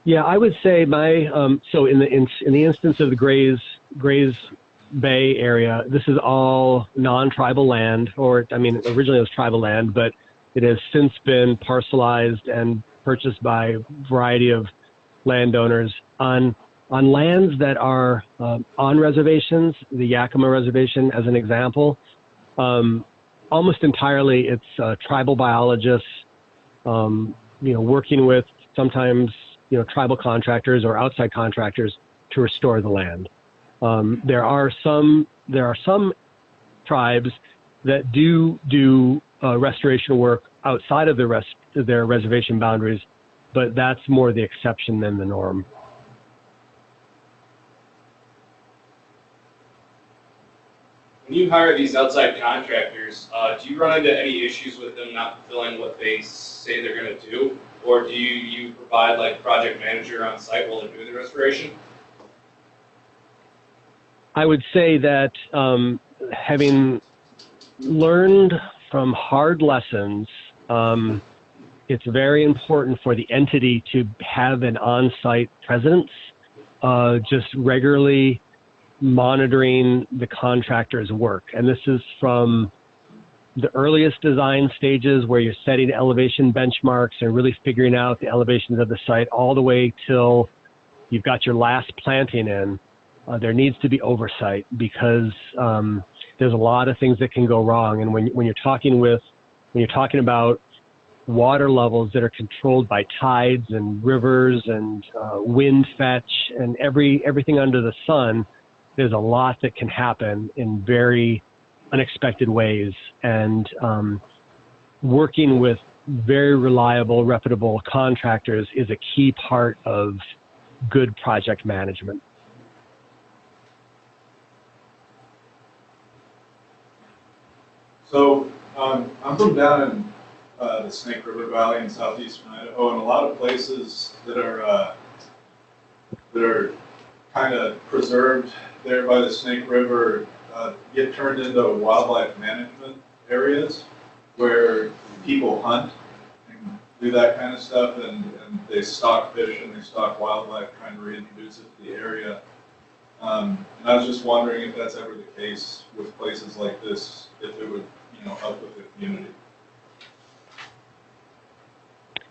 Yeah, I would say so in the instance of the Grays Bay area, this is all non-tribal land, originally it was tribal land, but it has since been parcelized and purchased by a variety of landowners on lands that are on reservations, the Yakima Reservation as an example. almost entirely it's tribal biologists, working with sometimes tribal contractors or outside contractors to restore the land. There are some tribes that do restoration work outside of their reservation boundaries, but that's more the exception than the norm. When you hire these outside contractors, do you run into any issues with them not fulfilling what they say they're going to do? Or do you provide like project manager on site while they're doing the restoration? I would say that having learned from hard lessons, it's very important for the entity to have an on-site presence, just regularly monitoring the contractor's work. And this is from the earliest design stages where you're setting elevation benchmarks and really figuring out the elevations of the site all the way till you've got your last planting in. There needs to be oversight because there's a lot of things that can go wrong. And when you're talking about water levels that are controlled by tides and rivers and wind fetch and everything under the sun, there's a lot that can happen in very unexpected ways. And working with very reliable, reputable contractors is a key part of good project management. So I'm from down in the Snake River Valley in southeastern Idaho, and a lot of places that are kind of preserved there by the Snake River get turned into wildlife management areas where people hunt and do that kind of stuff, and they stock fish and they stock wildlife, trying to reintroduce it to the area. And I was just wondering if that's ever the case with places like this, if it would help with the community.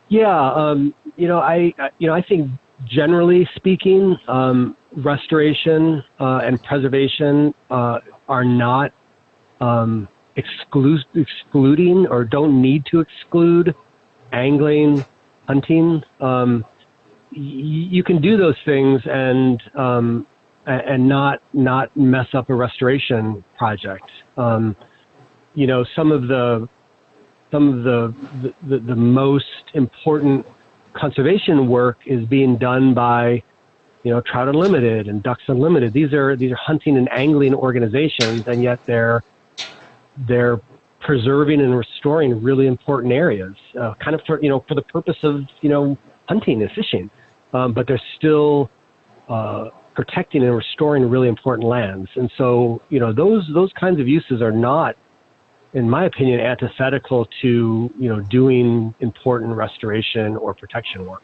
Yeah, I think generally speaking, restoration and preservation are not excluding or don't need to exclude angling, hunting. You can do those things and not mess up a restoration project. Some of the most important conservation work is being done by, Trout Unlimited and Ducks Unlimited. These are hunting and angling organizations, and yet they're preserving and restoring really important areas, kind of for the purpose of hunting and fishing, but they're still protecting and restoring really important lands. And so those kinds of uses are not, in my opinion, antithetical to doing important restoration or protection work.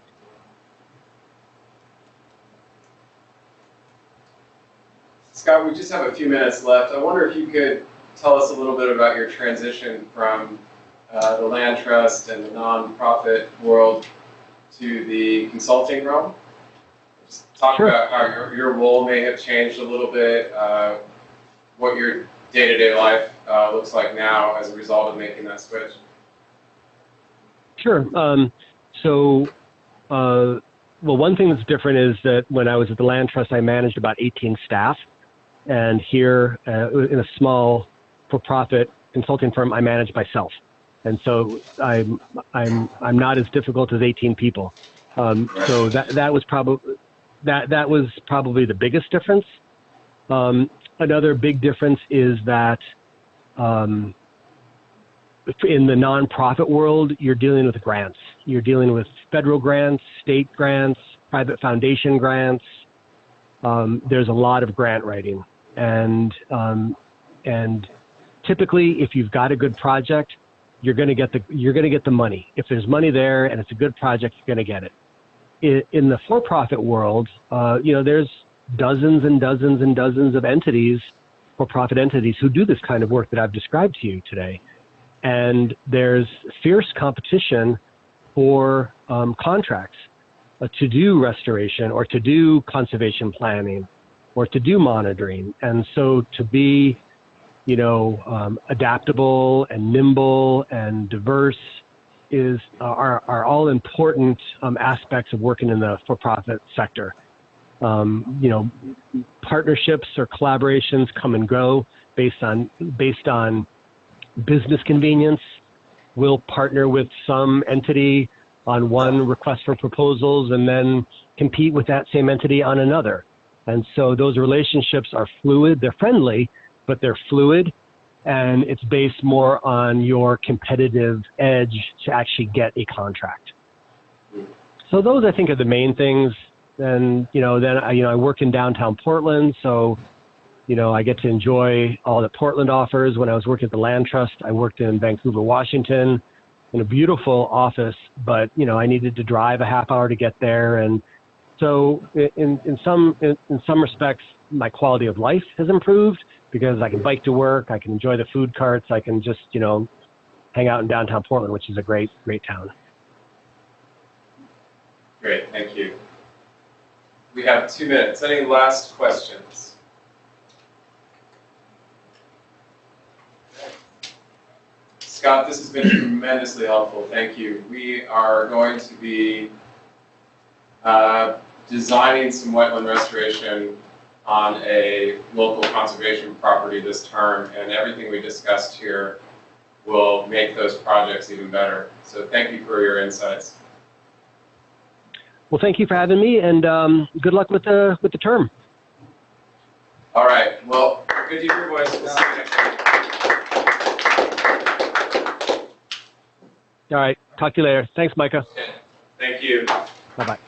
Scott, we just have a few minutes left. I wonder if you could tell us a little bit about your transition from the land trust and the nonprofit world to the consulting realm. Just talk Sure. about how your role may have changed a little bit, what your day-to-day life looks like now as a result of making that switch. Sure. Well, one thing that's different is that when I was at the land trust, I managed about 18 staff. And here in a small for-profit consulting firm, I manage myself. And so I'm not as difficult as 18 people. So that was probably the biggest difference. Another big difference is that in the nonprofit world, you're dealing with grants. You're dealing with federal grants, state grants, private foundation grants. There's a lot of grant writing, and typically, if you've got a good project, you're going to get the money. If there's money there and it's a good project, you're going to get it. In the for-profit world, there's dozens and dozens and dozens of entities, for-profit entities, who do this kind of work that I've described to you today. And there's fierce competition for contracts to do restoration or to do conservation planning or to do monitoring. And so to be adaptable and nimble and diverse are all important aspects of working in the for-profit sector. Partnerships or collaborations come and go based on business convenience. We'll partner with some entity on one request for proposals and then compete with that same entity on another. And so those relationships are fluid. They're friendly, but they're fluid, and it's based more on your competitive edge to actually get a contract. So those, I think, are the main things. And, I work in downtown Portland, so, I get to enjoy all that Portland offers. When I was working at the Land Trust, I worked in Vancouver, Washington, in a beautiful office, but, I needed to drive a half hour to get there. And so in some respects, my quality of life has improved because I can bike to work, I can enjoy the food carts, I can just, hang out in downtown Portland, which is a great, great town. Great, thank you. We have 2 minutes. Any last questions? Scott, this has been tremendously helpful. Thank you. We are going to be designing some wetland restoration on a local conservation property this term, and everything we discussed here will make those projects even better. So thank you for your insights. Well, thank you for having me, and good luck with the term. All right. Well, good to hear your voice. We'll see you next week. All right. Talk to you later. Thanks, Micah. Okay. Thank you. Bye-bye.